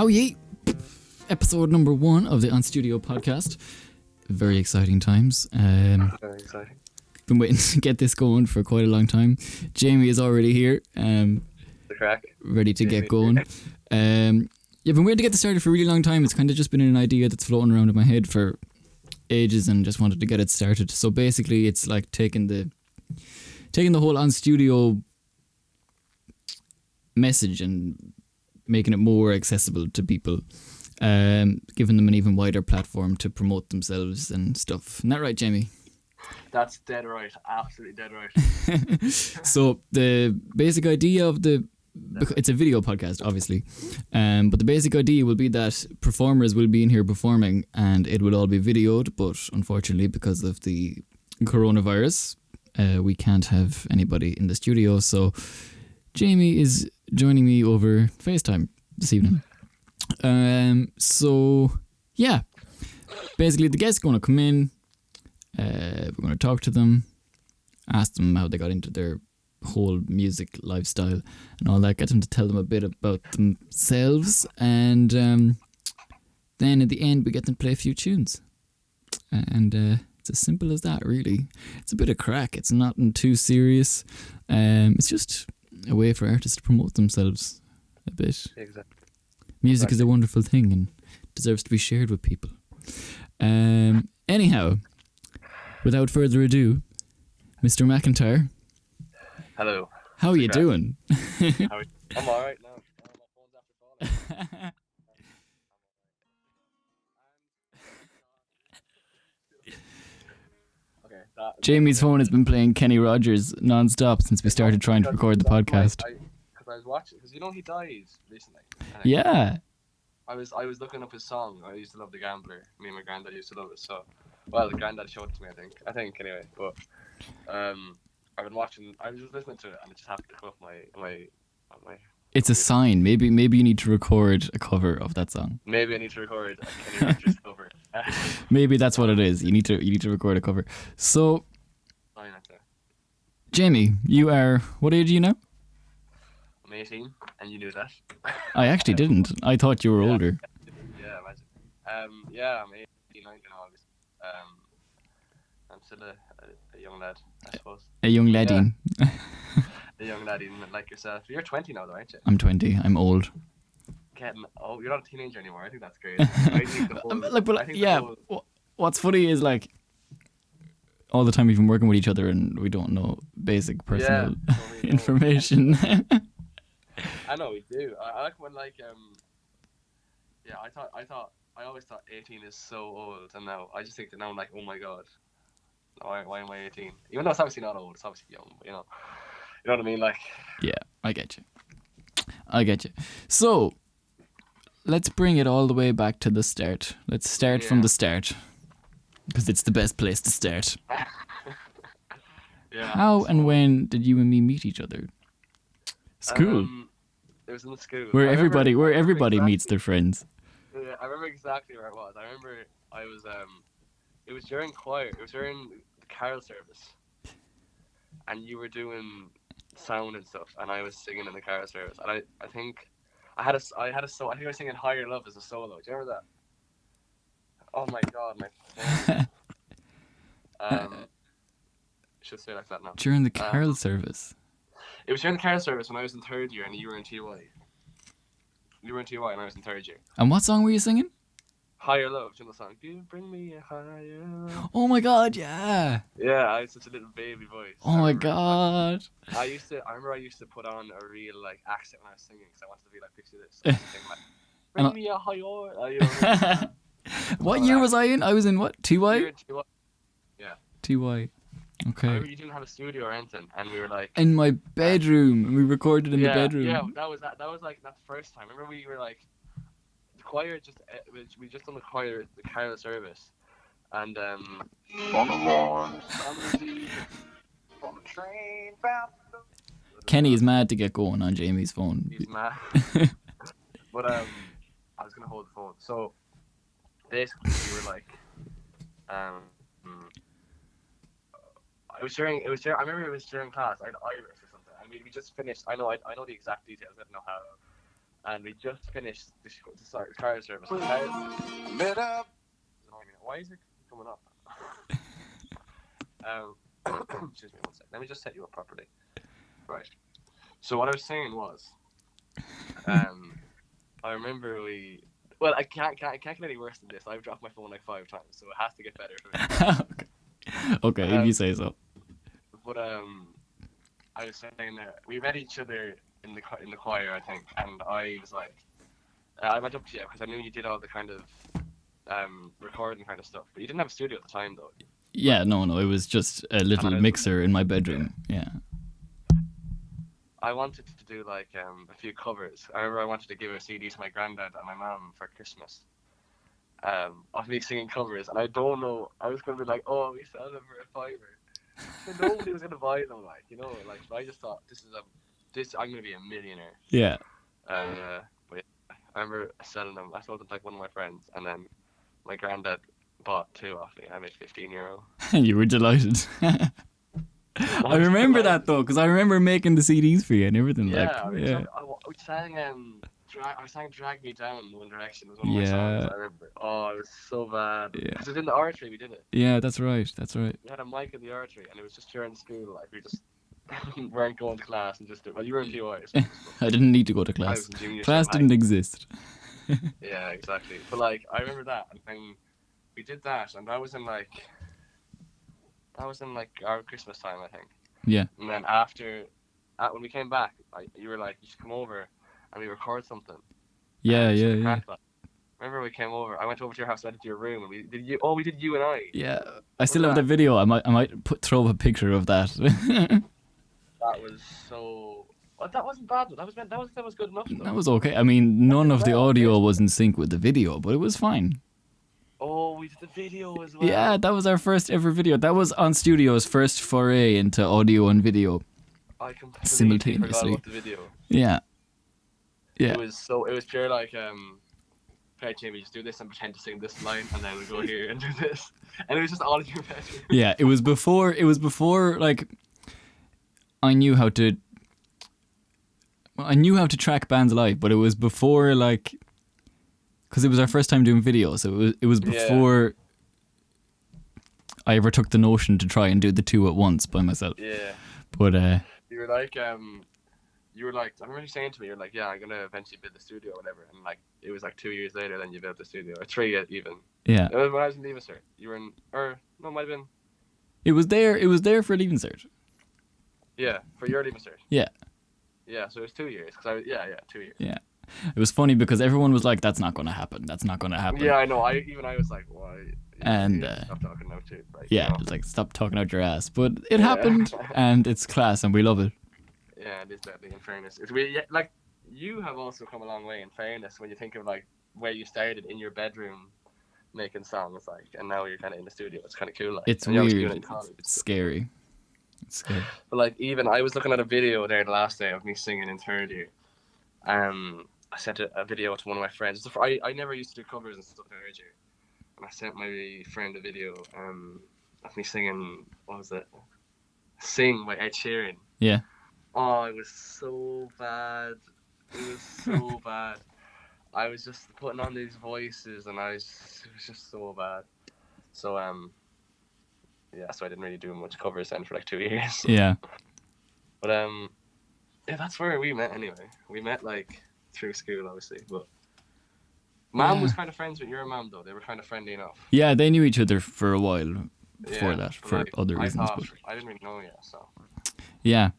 How ye? Episode number 1 of the An Stiúideo podcast. Very exciting times. Very exciting. Been waiting to get this going for quite a long time. Jamie is already here. The crack. Ready to get going. Yeah, been waiting to get this started for a really long time. It's kind of just been an idea that's floating around in my head for ages and just wanted to get it started. So basically it's like taking the whole An Stiúideo message and making it more accessible to people, giving them an even wider platform to promote themselves and stuff. Isn't that right, Jamie? That's dead right. Absolutely dead right. So the basic idea of it's a video podcast, obviously, but the basic idea will be that performers will be in here performing and it will all be videoed, but unfortunately because of the coronavirus, we can't have anybody in the studio, so Jamie is joining me over FaceTime this evening. So yeah, basically the guests are going to come in, we're going to talk to them, ask them how they got into their whole music lifestyle and all that, get them to tell them a bit about themselves, and then at the end we get them to play a few tunes, and it's as simple as that, really. It's a bit of crack, it's nothing too serious, it's just a way for artists to promote themselves a bit. Exactly. Music is a wonderful thing and deserves to be shared with people. Anyhow, without further ado, Mr. McIntyre. Hello. How are you doing? I'm alright now. My phone's after falling. Okay. Jamie's phone has been playing Kenny Rogers non-stop since we started trying to record the podcast. Because I was watching, because he died recently. Yeah. I was looking up his song. I used to love The Gambler. Me and my granddad used to love it. So, well, the granddad showed it to me, I think anyway. But I've been watching. I was just listening to it, and it just happened to come up my. It's a sign. Maybe you need to record a cover of that song. Maybe I need to record a Kenny Rogers cover. Maybe that's what it is. You need to record a cover. So, Jamie, you are, what age are you now? I'm 18, and you knew that. I actually didn't. I thought you were older. Yeah, imagine. Yeah, I'm 18, 19 August. I'm still a young lad, I suppose. A young laddie. Yeah. A young laddie like yourself. You're 20 now, though, aren't you? I'm 20. I'm old. You're not a teenager anymore. I think that's great. I think what's funny is, like, all the time we've been working with each other and we don't know basic personal information. I know we do. I like when, like, I always thought 18 is so old, and now I just think that now I'm like, oh my god, why am I 18? Even though it's obviously not old, it's obviously young, but you know what I mean, like. Yeah, I get you. So, let's bring it all the way back to the start. Let's start from the start, because it's the best place to start. Yeah. How and when did you and me meet each other? School. It was in the school. Where everybody meets their friends. Yeah, I remember exactly where it was. I remember I was it was during choir. It was during the carol service, and you were doing sound and stuff, and I was singing in the carol service, and I think I was singing Higher Love as a solo. Do you remember that? Oh my god, my phone. Should say it like that now. During the carol service. It was during the carol service when I was in 3rd year and you were in TY. You were in TY and I was in 3rd year. And what song were you singing? Higher Love, do you know the song? You bring me a higher love. Oh my god, yeah. Yeah, I had such a little baby voice. Oh my god. I remember I used to put on a real, like, accent when I was singing because I wanted to be like, picture this. So I was singing, like, bring me a higher. What year was I in? I was in what? TY? Yeah. TY. Okay. You didn't have a studio or anything, and we were like in my bedroom, and we recorded in the bedroom. Yeah, that was like that first time. Remember we were like the choir we just done the choir, the carol service, and Kenny is mad to get going on Jamie's phone. He's mad. But I was gonna hold the phone. So basically we were like It was during. I remember it was during class. I had Irish or something, and we just finished. I know the exact details. I don't know how. and we just finished the car service. Lit up. Why is it coming up? Excuse me 1 second. Let me just set you up properly. Right. So what I was saying was, I remember well, I can't get any worse than this. I've dropped my phone like 5 times, so it has to get better for me. Okay, if you say so. But I was saying that we met each other in the choir, I think, and I was like, I went up to you because I knew you did all the kind of recording kind of stuff, but you didn't have a studio at the time though. Yeah, no, it was just a little mixer in my bedroom. Yeah. I wanted to do like a few covers. I remember I wanted to give a CD to my granddad and my mum for Christmas. Of me singing covers, and I don't know. I was gonna be like, "Oh, we sell them for $5." So nobody was gonna buy them, like, you know. Like, I just thought, I'm gonna be a millionaire. Yeah. But yeah, I remember selling them. I sold them to like one of my friends, and then my granddad bought 2 off me. I made €15. You were delighted. I remember that though, because I remember making the CDs for you and everything. Yeah, yeah. We sang I sang "Drag Me Down" One Direction was one of my songs. I remember. Oh, it was so bad. Yeah. Because it was in the oratory. We did it. Yeah, that's right. We had a mic in the oratory, and it was just during school. Like, we just weren't going to class and just. Well, you were in POI. So I didn't need to go to class. Class didn't exist. Yeah, exactly. But like, I remember that, and we did that, and that was in like our Christmas time, I think. Yeah. And then when we came back, you were like, "You should come over and we record something." Yeah. Remember we came over? I went over to your house, I went to your room, and we did you and I. Yeah, I still have the video. I might throw up a picture of that. That was so. Well, that wasn't bad. That was good enough. Though. That was okay. I mean, none of the audio was in sync with the video, but it was fine. Oh, we did the video as well. Yeah, that was our first ever video. That was An Stiúidio's first foray into audio and video. I completely simultaneously. forgot about the video. Yeah. It was pure like "Hey Jamie, just do this and pretend to sing this line, and then we go here and do this," and it was just all in your bedroom. Yeah, it was before like I knew how to track bands live, but it was before like. Because it was our first time doing video, so it was before I ever took the notion to try and do the 2 at once by myself. Yeah. But you were like, I remember you saying to me, you're like, "Yeah, I'm gonna eventually build the studio or whatever," and like it was like 2 years later then you built the studio, or 3 even. Yeah. It was when I was in Leaving Cert. You were in, or no, it might have been. It was there for Leaving Cert. Yeah, for your Leaving Cert. Yeah. Yeah, so it was 2 years. 2 years. Yeah. It was funny because everyone was like, "That's not going to happen. That's not going to happen." Yeah, I know. I was like, "Why?" And stop talking now too. Like, yeah, you know. it's like, stop talking out your ass. But it happened, and it's class, and we love it. Yeah, it is definitely. In fairness, like you have also come a long way. In fairness, when you think of like where you started in your bedroom making songs, like, and now you're kind of in the studio. It's kind of cool. Like, it's weird. It's scary. It's scary. But like, even I was looking at a video there the last day of me singing in 3rd year. I sent a video to one of my friends. I never used to do covers and stuff in 3rd year, and I sent my friend a video of me singing. What was it? "Sing" by Ed Sheeran. Yeah. Oh, it was so bad. It was so bad. I was just putting on these voices, and it was just so bad. So so I didn't really do much covers then for like 2 years. Yeah. But yeah, that's where we met anyway. We met like through school, obviously, but Mom was kind of friends with your mom though. They were kind of friendly enough. Yeah, they knew each other for a while before that, for like, other reasons. I didn't really know yet, so. Yeah.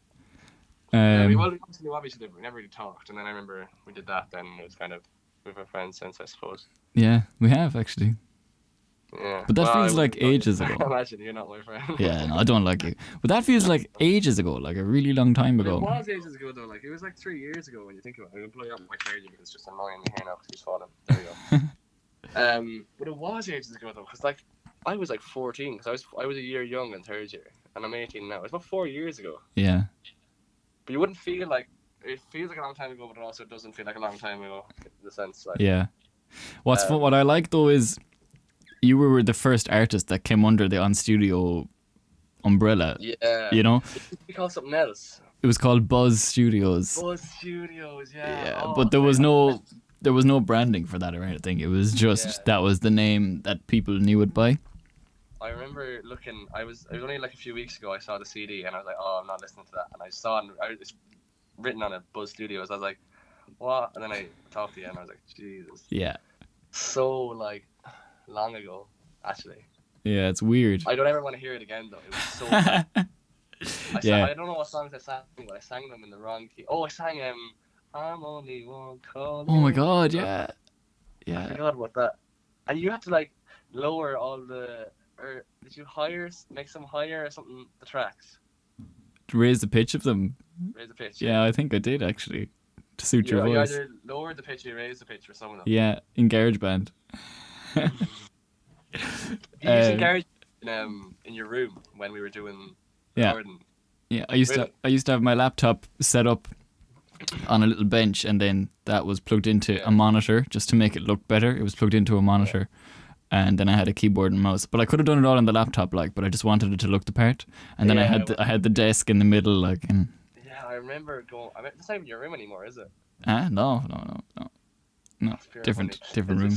We obviously knew each other, but we never really talked. And then I remember we did that. Then it was kind of we've been friends since, I suppose. Yeah, we have actually. Yeah. But that feels like ages ago. Imagine you're not my friend. Yeah, no, I don't like you. But that feels like ages ago, like a really long time ago. It was ages ago though. Like it was like 3 years ago when you think about it. I'm gonna play up my card because it's just annoying me here now because he's falling. There we go. But it was ages ago though, because like I was like 14, because I was a year young in 3rd year, and I'm 18 now. It's about 4 years ago. Yeah. But you wouldn't feel like it feels like a long time ago, but it also doesn't feel like a long time ago in the sense like. Yeah. What's fun? What I like though is you were the first artist that came under the An Stiúideo umbrella. Yeah. You know. It used to be called something else. It was called Buzz Studios. Buzz Studios, yeah. Yeah, Oh, but there was sorry. no branding for that or anything. It was just Yeah. that was the name that people knew it by. I remember looking. It was only like a few weeks ago. I saw the CD and I was like, "Oh, I'm not listening to that." And I saw it's written on it, Buzz Studios. I was like, "What?" And then I talked to you and I was like, "Jesus." Yeah. So like long ago, actually. Yeah, it's weird. I don't ever want to hear it again though. It was so bad. Yeah. I don't know what songs I sang, but I sang them in the wrong key. Oh, I sang I'm only one call. Oh my god, yeah. I Yeah. forgot about that. And you had to like lower all the, or did you make some higher or something, the tracks? Raise the pitch of them. Raise the pitch. Yeah, I think I did actually. To suit your You voice. either lowered the pitch or you raised the pitch for some of them. Yeah, in GarageBand. You used Um, garage in your room when we were doing Yeah. recording. Yeah, I used to have my laptop set up on a little bench, and then that was plugged into a monitor just to make it look better. It was plugged into a monitor, and then I had a keyboard and mouse. But I could have done it all on the laptop, like. But I just wanted it to look the part. And then I had the desk in the middle, like. And Yeah, I remember going. I mean, this not even your room anymore, is it? no, Pure different funny. room.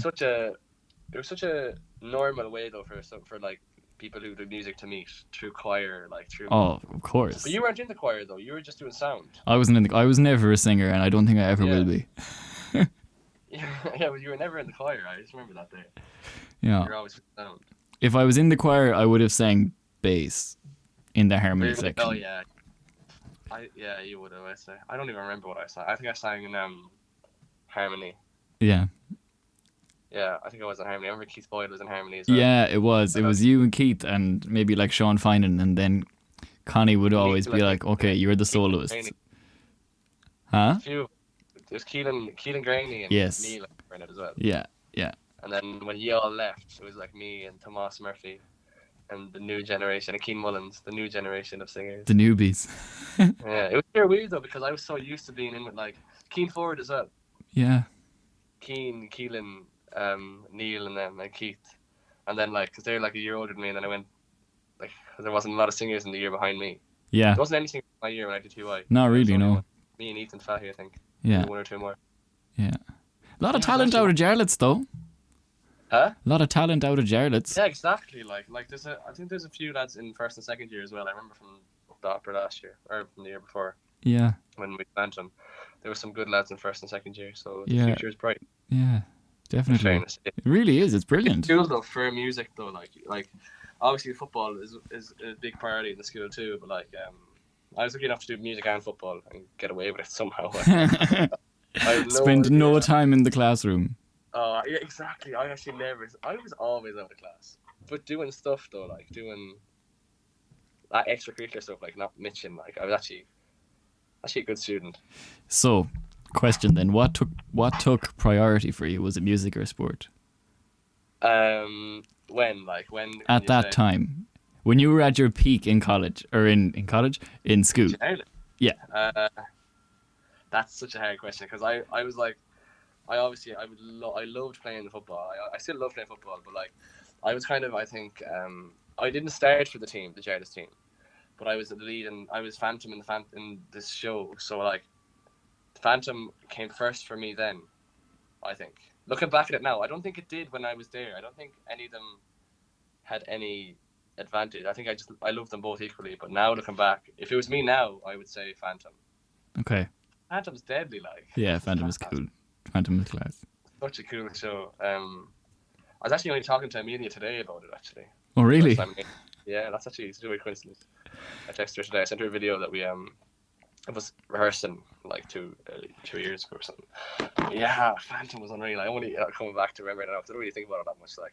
It was such a normal way though for like people who do music to meet through choir, like through. Oh, of course. But you weren't in the choir though. You were just doing sound. I was never a singer, and I don't think I ever will be. Yeah, but you were never in the choir. I just remember that day. Yeah. You were always doing sound. If I was in the choir, I would have sang bass in the harmony Really? section. Oh yeah. You would have. I say. I don't even remember what I sang. I think I sang in harmony. Yeah. Yeah, I think I was in harmony. I remember Keith Boyd was in harmony as well. Yeah, it was. It was you and Keith, and maybe like Sean Finan, and then Connie would always be like, "Okay, you're the soloist." Huh? There's Keelan Graney and Yes. Neil in it as well. Yeah. And then when you all left, it was like me and Tomas Murphy and the new generation, and Keen Mullins, the new generation of singers. The newbies. Yeah, it was very weird though because I was so used to being in with like Keen Ford as well. Yeah. Keelan, Neil, and them, and Keith, and then like because they're like a year older than me, and then I went like 'cause there wasn't a lot of singers in the year behind me. Yeah. There wasn't any singers in my year when I did TY. Not really, There was only no. one. Me and Ethan Fahey, I think. Yeah. Maybe one or two more. Yeah. A lot of Yeah, talent out of Jarlath's though. Huh? A lot of talent out of Jarlath's. Yeah, exactly. Like I think there's a few lads in first and second year as well. I remember from the opera last year or from the year before Yeah. when we planned them. There were some good lads in first and second year, so the Yeah. future is bright. Yeah. In Definitely. fairness. It really is. It's brilliant. Cool though for music though, like obviously football is a big priority in the school too, but like I was lucky enough to do music and football and get away with it somehow. I have no Spend no idea. time in the classroom. Yeah, exactly. I was always out of class, but doing stuff though, like doing that extracurricular stuff, like not Mitching, like I was actually a good student. So, question then: What took priority for you? Was it music or sport? When At you that say- time, when you were at your peak in college or in school? Yeah. That's such a hard question because I was like, I loved playing football. I still love playing football, but like, I was kind of, I think, I didn't start for the team, the Jarlath's team, but I was the lead and I was Phantom in this show. So like, Phantom came first for me then, I think. Looking back at it now, I don't think it did when I was there. I don't think any of them had any advantage. I think I loved them both equally. But now looking back, if it was me now, I would say Phantom. Okay. Phantom's deadly, like. Yeah, Phantom is cool. Phantom is class. Such a cool show. I was actually only talking to Amelia today about it, actually. Oh, really? First time. Yeah, that's actually a weird coincidence. I texted her today. I sent her a video that we I was rehearsing like 2 years ago or something. Yeah, Phantom was unreal. I only coming back to remember it now. I don't really think about it that much. Like,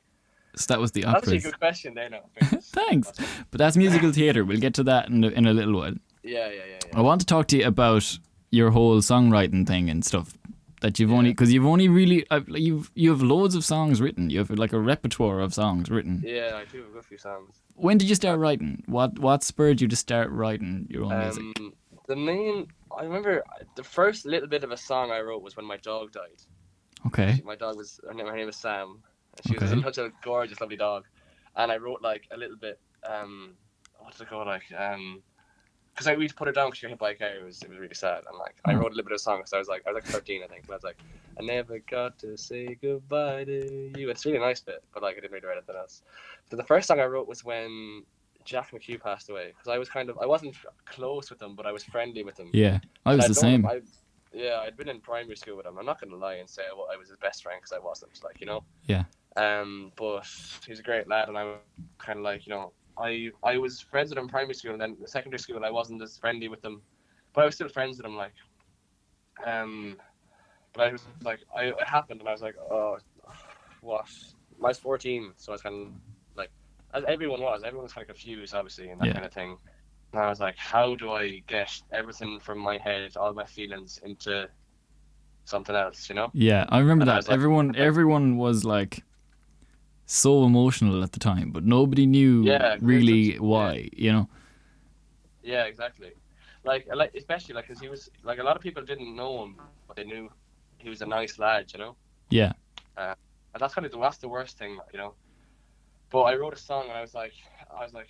So that was the that's actually a operas. good question there now. Thanks. But that's musical theatre. We'll get to that in a little while. Yeah. I want to talk to you about your whole songwriting thing and stuff that you've only, because you've only really, you have loads of songs written. You have like a repertoire of songs written. Yeah, I do have a few songs. When did you start writing? What spurred you to start writing your own music? I remember the first little bit of a song I wrote was when my dog died. Okay. My dog was, her name was Sam. And she was Okay. such a gorgeous, lovely dog. And I wrote like a little bit, what did it go like? because we put her down because she got hit by a car. It was really sad. And like I wrote a little bit of a song. So I was like 13, I think. But I was like, I never got to say goodbye to you. It's a really nice bit, but like I didn't really write anything else. So the first song I wrote was when Jack McHugh passed away, because I wasn't close with him, but I was friendly with him. Yeah, I was the same. I'd been in primary school with him. I'm not gonna lie and say I was his best friend, because I wasn't. Like, you know. Yeah. But he's a great lad, and I was kind of like, you know, I was friends with him in primary school, and then in secondary school I wasn't as friendly with him, but I was still friends with him. Like, but I was like, it happened, and I was like, oh, what? I was 14, so I was kind of like, as everyone was kind of confused, obviously, and that kind of thing. And I was like, how do I get everything from my head, all my feelings, into something else, you know? Yeah, I remember that. Like, everyone was like so emotional at the time, but nobody knew really why, you know? Yeah, exactly. Like especially like, because he was like, a lot of people didn't know him, but they knew he was a nice lad, you know? Yeah. And that's the worst thing, you know? But I wrote a song, and I was like,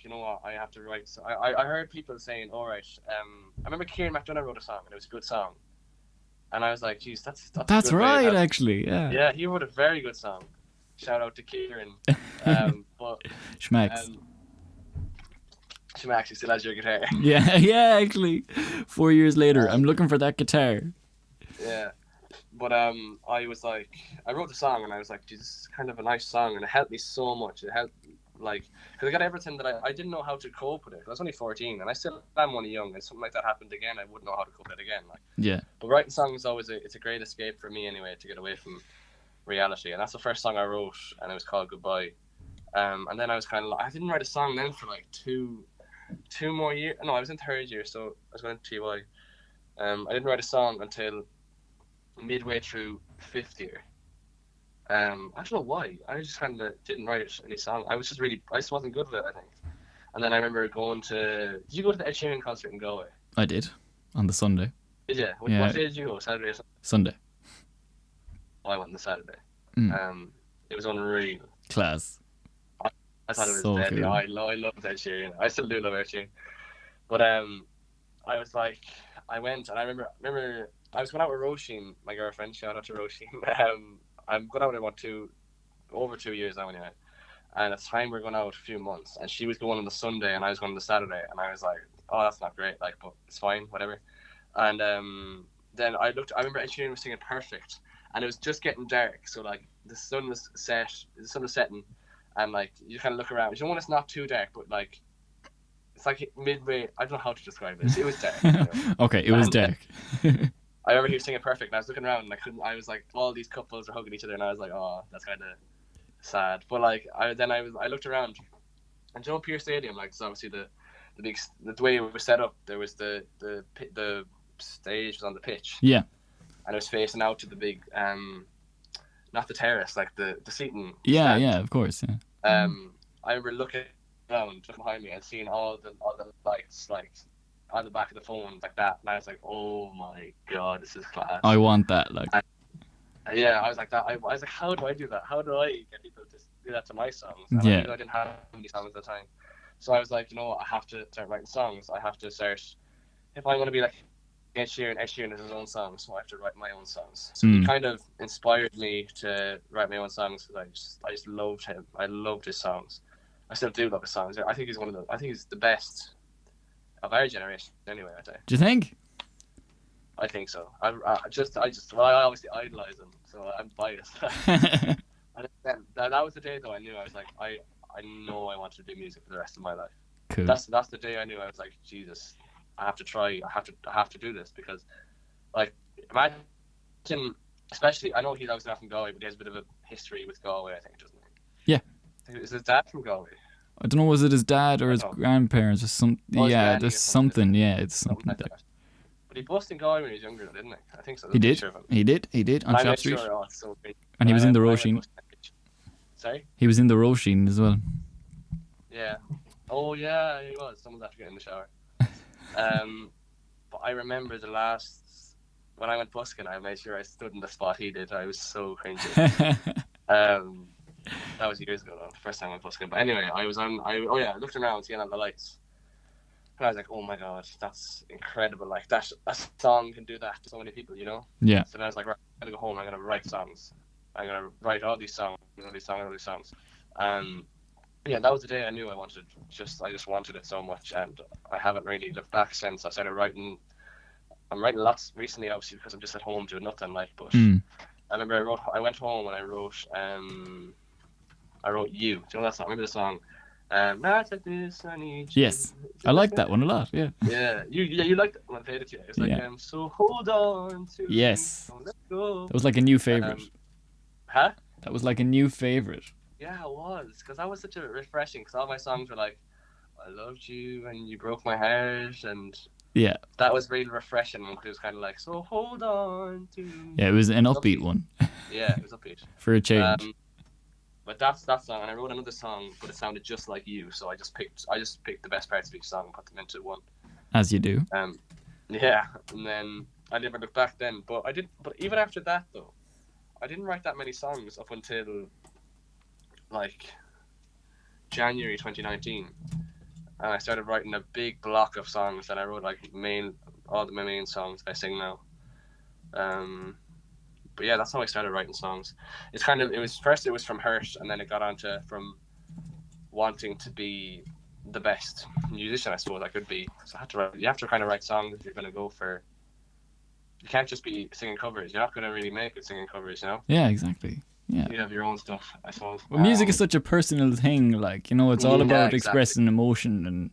you know what, I have to write. So I heard people saying, all right, I remember Kieran McDonough wrote a song, and it was a good song. And I was like, geez, that's right, actually, yeah. Yeah, he wrote a very good song. Shout out to Kieran. But Schmacks. Schmacks, he still has your guitar. Yeah, actually. 4 years later, I'm looking for that guitar. Yeah. But I was like, I wrote the song, and I was like, geez, this is kind of a nice song, and it helped me so much. It helped, like, because I got everything that I didn't know how to cope with it. I was only 14, and I still am only young, and something like that happened again, I wouldn't know how to cope with it again. Like, yeah. But writing songs is always it's a great escape for me anyway, to get away from reality. And that's the first song I wrote, and it was called Goodbye. And then I was kind of like, I didn't write a song then for like two more years. No, I was in third year, so I was going to TY. I didn't write a song until midway through fifth year. I don't know why. I just kind of didn't write any song. I just wasn't good at it, I think. And then I remember going to. Did you go to the Ed Sheeran concert in Galway? I did, on the Sunday. Did you? What day did you go? Saturday or Sunday? Sunday. Oh, I went on the Saturday. Mm. It was unreal. Class. I thought it was so deadly. cool. I loved Ed Sheeran. I still do love Ed Sheeran. But I was like, I went, and I remember I was going out with Roisin, my girlfriend. Shout out to Roisin. I'm going out with her about over 2 years now anyway. And at the time we were going out a few months, and she was going on the Sunday, and I was going on the Saturday, and I was like, oh, that's not great, like, but it's fine, whatever. And then I remember Ed Sheeran was singing Perfect, and it was just getting dark, so like the sun was setting, and like you kind of look around. You know when it's not too dark, but like it's like midway. I don't know how to describe it. It was dark. You know? Okay, it was dark. I remember he was singing Perfect, and I was looking around, and I was like, all these couples are hugging each other, and I was like, oh, that's kind of sad. But like I looked around, and Joe Pierce Stadium, like, it's obviously the way it was set up. There was the stage was on the pitch. Yeah. And it was facing out to the big, not the terrace, like the seating. Yeah, stand. yeah, of course, yeah. I remember looking around behind me and seeing all the lights, like, on the back of the phone, like that, and I was like, oh my god, this is class. I want that, like. Yeah, I was like that. I was like, how do I do that? How do I get people to do that to my songs? And Yeah. I didn't have many songs at the time, so I was like, you know what, I have to start writing songs. I have to start, if I'm going to be like Ed Sheeran has his own songs, so I have to write my own songs. So he kind of inspired me to write my own songs, because I just loved him. I loved his songs. I still do love his songs. I think he's the best of our generation. Anyway, I'd say. Do you think? I think so. I obviously idolize him, so I'm biased. And that was the day though I knew. I was like, I know I wanted to do music for the rest of my life. Cool. That's the day I knew. I was like, Jesus, I have to try. I have to do this, because, like, imagine, especially, I know he's obviously not from Galway, but he has a bit of a history with Galway, I think, doesn't he? Yeah. Is his dad from Galway? I don't know, was it his dad or his grandparents or something? Oh, yeah, there's something. Yeah, it's something like there. that. But he busted in Galway when he was younger, didn't he? I think so. He did. He did on Shop Street. Sure, it's so great. And he was in the Roisin. Sorry? He was in the Roisin as well. Yeah. Oh yeah, he was. Someone's after getting in the shower. But I remember when I went busking, I made sure I stood in the spot he did. I was so cringy. That was years ago though, the first time I went busking. But anyway, I looked around seeing all the lights. And I was like, oh my god, that's incredible. Like that, a song can do that to so many people, you know? Yeah. So then I was like, right, I'm going to go home, I'm going to write songs. I'm going to write all these songs, all these songs, all these songs. Yeah, that was the day I knew I just wanted it so much, and I haven't really looked back since. I started writing. I'm writing lots recently, obviously, because I'm just at home doing nothing. Like, but I remember I went home and I wrote "You." Do you know that song? Remember the song? Nights like this, I need you. Yes. I like that one a lot. Yeah. Yeah, you liked it when I played it to you. It's like, Yeah. so hold on to Yes. me, don't let go. That was like a new favorite. Huh? That was like a new favorite. Yeah, it was, because that was such a refreshing. Because all my songs were like, I loved you and you broke my heart, and Yeah. that was really refreshing. Because it was kind of like, so hold on to me. Yeah, it was an upbeat one. Yeah, it was upbeat. For a change. But that's that song, and I wrote another song, but it sounded just like you. So I just picked the best parts of each song and put them into one. As you do. Yeah, and then I never looked back then. But I did. But even after that, though, I didn't write that many songs up until like January 2019, and I started writing a big block of songs. And I wrote like all my main songs I sing now. But yeah, that's how I started writing songs. It was from hurt, and then it got onto from wanting to be the best musician I suppose I could be. So you have to kind of write songs if you're going to go for. You can't just be singing covers. You're not going to really make it singing covers, you know. Yeah, exactly. Yeah. You have your own stuff, I suppose. Well, music is such a personal thing. Like, you know, it's all about expressing emotion, and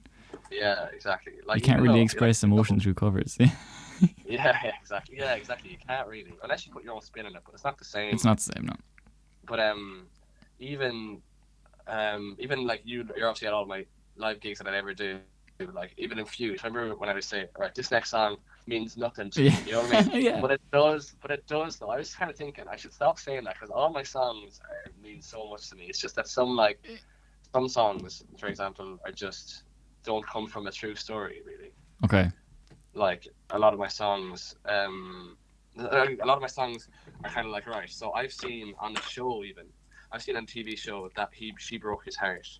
yeah, exactly. Like you can't really express emotion through covers. Yeah, exactly. Yeah, exactly. You can't really, unless you put your own spin on it. But it's not the same. It's not the same, no. But even like you're obviously at all my live gigs that I ever do. Like even in Fuse, remember when I would say, "All right, this next song means nothing to me," you know what I mean? Yeah. But it does. Though I was kind of thinking I should stop saying that, because all my songs mean so much to me. It's just that some songs, for example, don't come from a true story, really. Okay. Like a lot of my songs are kind of like, right, so I've seen on the show, I've seen on a TV show that she broke his heart,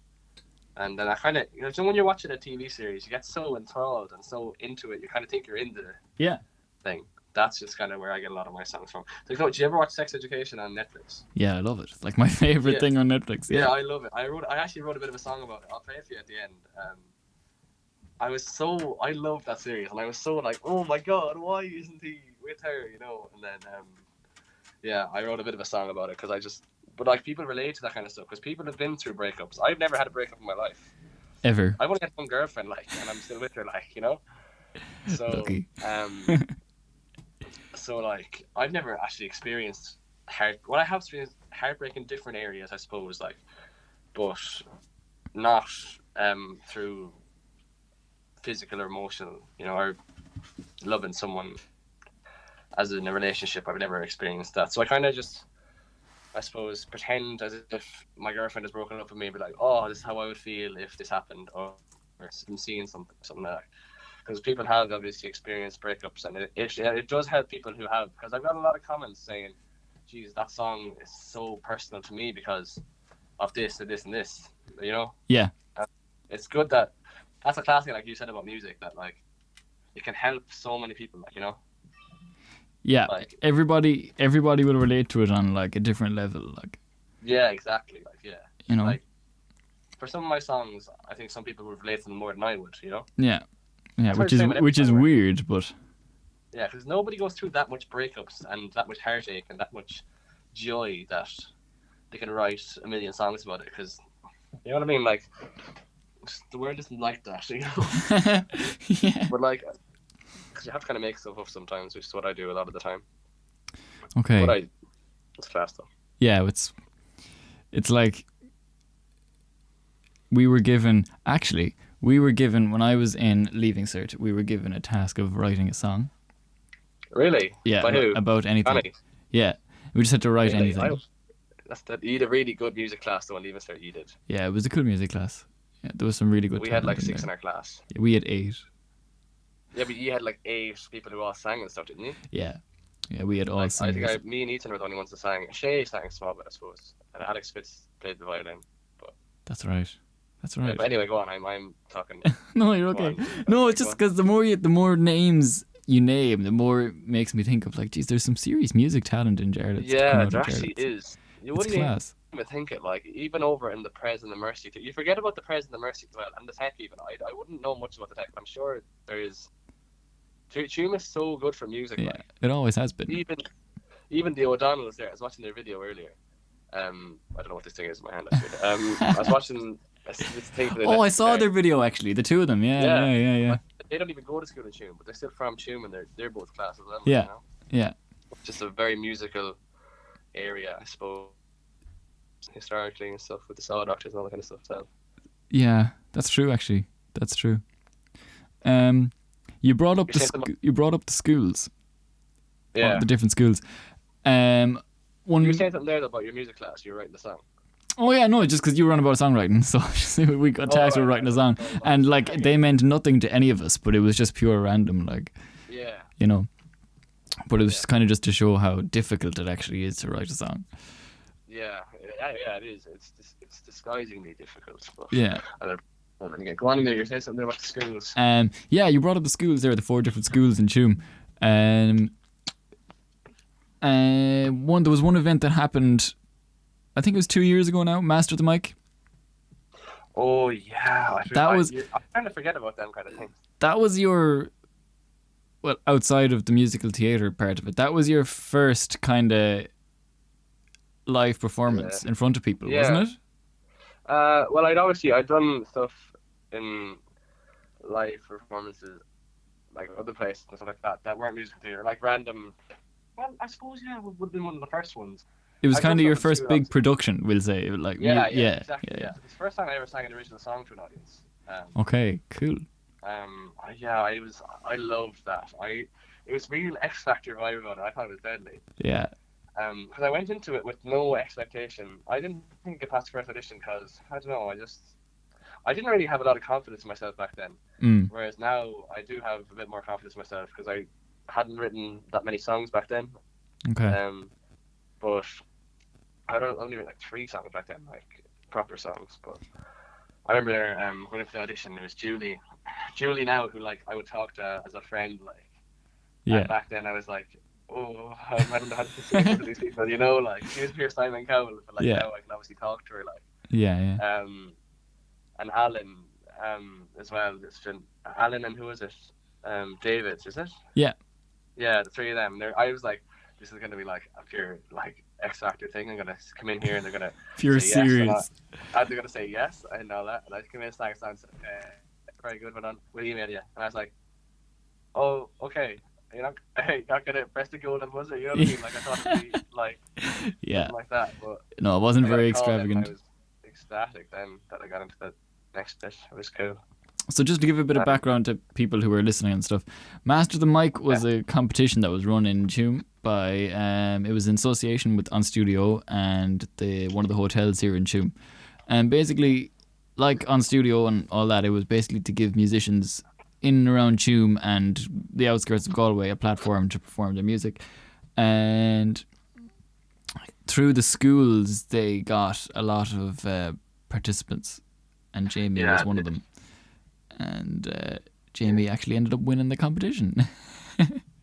and then I kind of, you know, so when you're watching a TV series, you get so enthralled and so into it, you kind of think you're in the thing. That's just kind of where I get a lot of my songs from. So, do you ever watch Sex Education on Netflix? Yeah, I love it. It's like my favorite thing on Netflix. Yeah, I love it. I actually wrote a bit of a song about it. I'll play it for you at the end. I loved that series, and I was so like, oh my god, why isn't he with her, you know? And then I wrote a bit of a song about it, but like people relate to that kind of stuff, because people have been through breakups. I've never had a breakup in my life ever. I've only had one girlfriend, like, and I'm still with her, like, you know. So lucky. So like I've never actually experienced I have experienced heartbreak in different areas, I suppose, like, but not through physical or emotional, you know, or loving someone as in a relationship. I've never experienced that. So I kind of just, I suppose, pretend as if my girlfriend has broken up with me, and be like, oh, this is how I would feel if this happened, or I'm seeing something like that. Because people have obviously experienced breakups, and it does help people who have, because I've got a lot of comments saying, geez, that song is so personal to me because of this and this and this, you know? Yeah. It's good that's a classic, like you said about music, that like it can help so many people, like, you know. Yeah, like, everybody will relate to it on like a different level, like. Yeah, exactly, like, yeah. You know. Like, for some of my songs, I think some people would relate to them more than I would, you know. Yeah, which is weird, but. Yeah, because nobody goes through that much breakups and that much heartache and that much joy that they can write a million songs about it. Because, you know what I mean, like. The world isn't like that, you know. Yeah. But like, because you have to kind of make stuff up sometimes, which is what I do a lot of the time. Okay. But it's class though. Yeah, it's like we were given when I was in Leaving Cert, we were given a task of writing a song. Really? Yeah. By who? About anything. Annie? Yeah, we just had to write Really? anything. You had a really good music class though in Leaving Cert. You did. Yeah, it was a good music class. Yeah, there was some really good. We had like talent 6 in there. our class. Yeah, we had 8. Yeah, but you had like 8 people who all sang and stuff, didn't you? Yeah, we had all Like, singers. I think me and Ethan were the only ones that sang. Shay sang a small bit, I suppose, and Alex Fitz played the violin. But That's right. That's right. But anyway, go on. I'm talking. No, you're Go okay. on. No, it's Go just on. because the more names you name, the more it makes me think of like, geez, there's some serious music talent in Jarlath. coming Yeah, out there of actually Jarlath. is. You It's wouldn't class. even think it. Like even over in the Pres and the Mercy, you forget about the Pres and the Mercy as well, and the Tech even. I wouldn't know much about the Tech, but I'm sure there is. Tuam is so good for music. Yeah, Like it always has been. even the O'Donnells there. I was watching their video earlier. I don't know what this thing is in my hand actually. I was watching this thing. For the Oh, I next saw day. their video actually. The two of them. Yeah. Like, they don't even go to school in Tuam, but they're still from Tuam, and they're both class as well. Yeah. You know? Yeah. Just a very musical area, I suppose, historically and stuff with the Saw Doctors and all that kind of stuff. So. Yeah, that's true. Actually, that's true. You brought up the schools. Yeah. The different schools. You One. were saying something there though about your music class. You were writing the song. Oh yeah, no, just because you were on about songwriting, so we got tasked with writing a song, and like they meant nothing to any of us, but it was just pure random, like. Yeah. You know. But it was kind of just to show how difficult it actually is to write a song. Yeah, it is. It's disguisingly difficult. But Yeah. Go on in there. You're saying something about the schools. Yeah, you brought up the schools there, the 4 different schools in Tuam. There was one event that happened, I think it was 2 years ago now, Master the Mic. Oh yeah, I'm trying to forget about them kind of things. That was your, well, outside of the musical theatre part of it, that was your first kind of live performance in front of people, wasn't it? Well, I'd done stuff in live performances, like other places and stuff like that weren't musical theatre, like random. Well, I suppose it would have been one of the first ones. It was I've kind of done your some first school big acts. production, we'll say. Like Exactly. Yeah. It's the first time I ever sang an original song to an audience. Okay, cool. I loved that. It was real X Factor vibe about it. I thought it was deadly. Yeah. Because I went into it with no expectation. I didn't think it passed the first audition because I don't know. I didn't really have a lot of confidence in myself back then. Whereas now I do have a bit more confidence in myself because I hadn't written that many songs back then. Okay. But I only wrote like 3 songs back then, like proper songs. But I remember there going for the audition. It was Julie now who like I would talk to as a friend, like. Yeah. And back then I was like, oh, I don't know how to sing to these people, you know, like she was pure Simon Cowell, but like now I can obviously talk to her, like. Yeah. And Alan, as well. Alan and who is it? David, is it? Yeah. Yeah, the 3 of them. I was like, this is gonna be like a pure like X Factor thing. I'm gonna come in here and they're gonna Pure say serious. Yes, and they're gonna say yes. I know that. And I come in and sang a song. Very good one. We'll email you. And I was like, oh, okay. You're not gonna press the golden buzzer. You know what I mean? Like I thought it'd be like something like that. But No, it wasn't I got very a call then, extravagant. I was ecstatic then that I got into the next bit. It was cool. So just to give a bit of background to people who are listening and stuff, Master the Mic was a competition that was run in Tuam by it was in association with An Stiúideo and one of the hotels here in Tuam. And basically, like An Stiúideo and all that, it was basically to give musicians in and around Tuam and the outskirts of Galway a platform to perform their music. And through the schools, they got a lot of participants, and Jamie was one of them. And Jamie actually ended up winning the competition.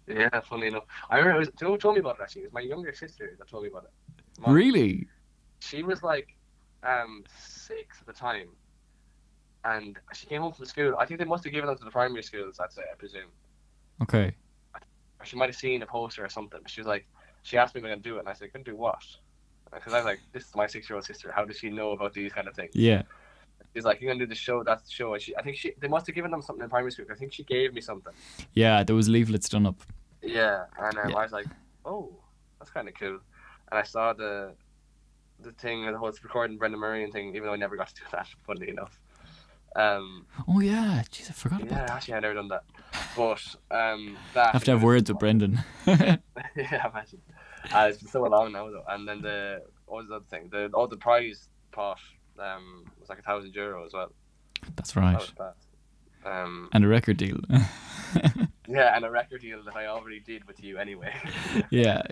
Yeah, funny enough. I remember who told me about it actually? It was my younger sister that told me about it. Really? She was like 6 at the time. And she came home from school. I think they must have given them to the primary schools, I'd say, I presume. Okay. Or she might have seen a poster or something. She was like, she asked me if I could do it, and I said, "Can do what?" Because I was like, "This is my 6-year-old sister. How does she know about these kind of things?" Yeah. She's like, "You're gonna do the show. That's the show." And they must have given them something in primary school. I think she gave me something. Yeah, there was leaflets done up. Yeah, and I was like, "Oh, that's kind of cool." And I saw the thing, the whole recording Brendan Murray and thing, even though I never got to do that. Funnily enough. Oh yeah, jeez, I forgot about that. Actually, I never done that. But I have to have words with Brendan. Yeah, imagine. It's been so long now though. And then what was the other thing? The prize pot was like €1,000 as well. That's right. That was bad. And a record deal. Yeah, and a record deal that I already did with you anyway. Yeah.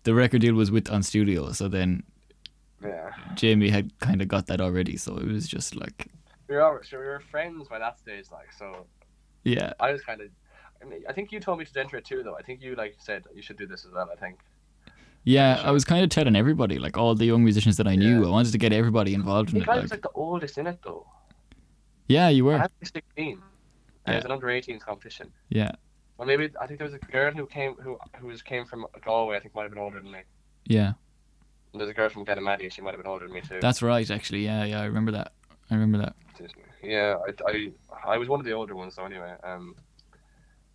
The record deal was with An Stiúideo, so then Yeah. Jamie had kind of got that already, so it was just like, We were friends by that stage, like, so yeah. I was kind of. I mean, I think you told me to enter it too, though. I think you like said you should do this as well. I think. Yeah, Sure. I was kind of telling everybody, like all the young musicians that I knew, Yeah. I wanted to get everybody involved I in think it. I was Like, like the oldest in it, though. yeah, you I were. had to be 16, and Yeah. it was an under-18s competition. Yeah, Well, maybe I think there was a girl who came from Galway. I think might have been older than me. yeah. And there's a girl from Glenamaddie. She might have been older than me too. That's right, actually. Yeah, I remember that. Yeah, I was one of the older ones, though. Anyway, I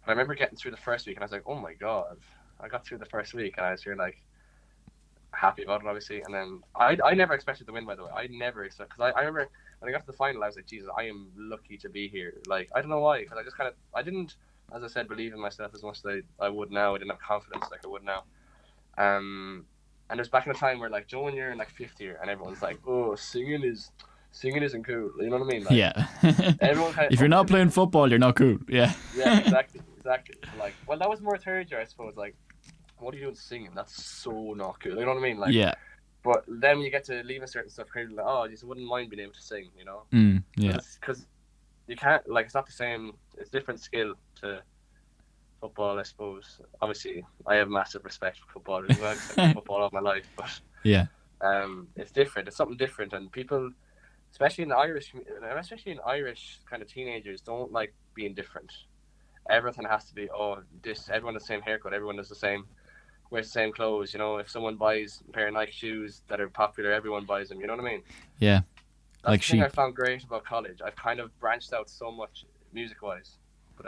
remember getting through the first week, and I was like, oh my god, I got through the first week, and I was really like happy about it, obviously. And then I never expected to win, by the way. I never expected, because I remember when I got to the final, I was like, Jesus, I am lucky to be here. Like, I don't know why, because I didn't, as I said, believe in myself as much as I would now. I didn't have confidence like I would now. And it was back in a time where, like, Joe, when you're in like fifth year, and everyone's like, oh, singing isn't cool. You know what I mean? Like, Yeah. everyone kind of, If you're not playing football, you're not cool. Yeah. yeah, exactly. Like, well, that was more third year, I suppose. Like, what are you doing singing? That's so not cool. You know what I mean? Like, Yeah. But then when you get to leaving certain stuff, kind of like, oh, I just wouldn't mind being able to sing, you know? Yeah. Because you can't, like, it's not the same. It's different skill to football, I suppose. Obviously, I have massive respect for football as well. 'Cause I've played football all my life, but Yeah. it's different. It's something different, and people, especially in Irish kind of teenagers, don't like being different. Everything has to be everyone has the same haircut, everyone has wears the same clothes. You know, if someone buys a pair of Nike shoes that are popular, everyone buys them. You know what I mean? Yeah. That's Like the thing sheep. I found great about college. I've kind of branched out so much music-wise, but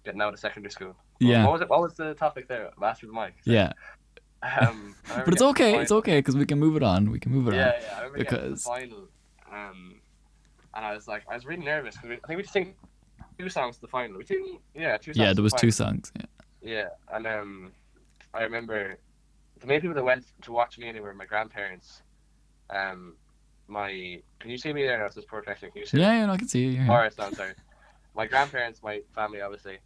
getting out of secondary school. Yeah. What was the topic there? Master the mic. Yeah. I remember But it's getting okay. to the It's okay because we can move it on. Yeah, I remember getting to the Because final, and I was really nervous because I think we sang 2 songs to the final. 2 songs. yeah, to there the was 2 final. songs. Yeah. Yeah, and I remember the main people that went to watch me anyway were my grandparents. Can you see me there now? It's this poor connection. Can you see me? Yeah, no, I can see you. Alright, sorry. My grandparents, my family, obviously,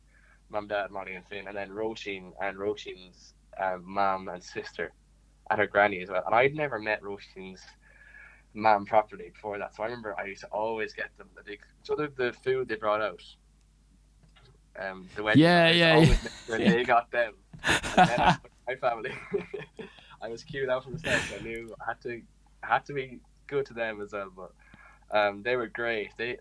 mum, dad, Molly, and Finn, and then Roisin and Roisin's mum and sister, and her granny as well. And I'd never met Roisin's mum properly before that, so I remember I used to always get them the food they brought out. The wedding. They got them. And then my family, I was queued out from the start. So I knew I had to be good to them as well. But they were great. They've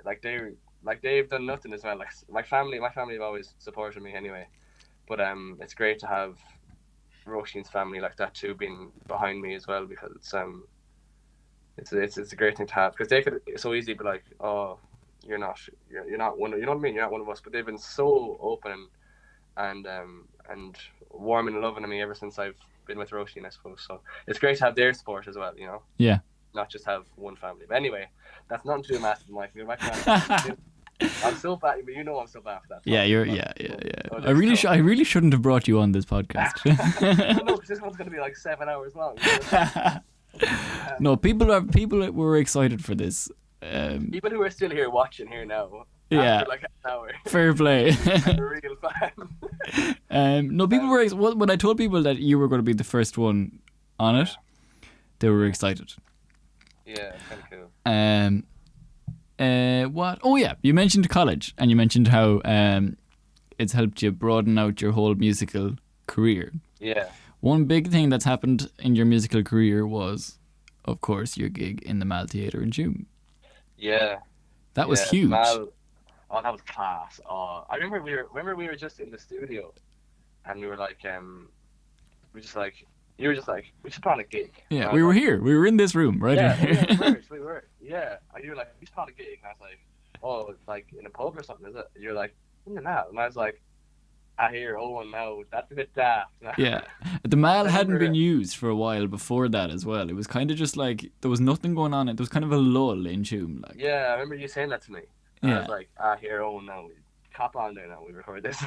done nothing as well. Like my family have always supported me anyway. But it's great to have Roisin's family like that too being behind me as well, because it's a great thing to have, because they could so easily be like, oh, you're not one of, you know what I mean, you're not one of us. But they've been so open and warm and loving to me ever since I've been with Roisin, I suppose. So it's great to have their support as well, you know. Yeah. Not just have one family. But anyway, that's nothing to do with Master Mike. I'm so bad, but you know I'm so bad for that. Yeah, yeah. I really shouldn't have brought you on this podcast. No, because this one's going to be like 7 hours long. No, people were excited for this. People who are still here watching here now. Yeah. After like an hour. Fair play. I'm a real fan. No, people were when I told people that you were going to be the first one on it, they were excited. Yeah, kind of cool. What? Oh yeah, you mentioned college, and you mentioned how it's helped you broaden out your whole musical career. Yeah. One big thing that's happened in your musical career was, of course, your gig in the Mal Theatre in June. Yeah. That was huge. Oh, that was class. Oh, I remember we were just in the studio, and we were like, you were just like, we should put on a gig. Yeah, we were here. We were in this room, right? Yeah, here. we were. Yeah, and you were like, we should put on a gig, and I was like, oh, it's like in a pub or something, is it? And you're like, in and out, and I was like, I hear Owen now. That's a bit daft. Yeah, the Mal hadn't been used for a while before that as well. It was kind of just like there was nothing going on. There was kind of a lull in tune. Like. Yeah, I remember you saying that to me. And yeah. I was like, I hear Owen now. Cop on there now. We record this.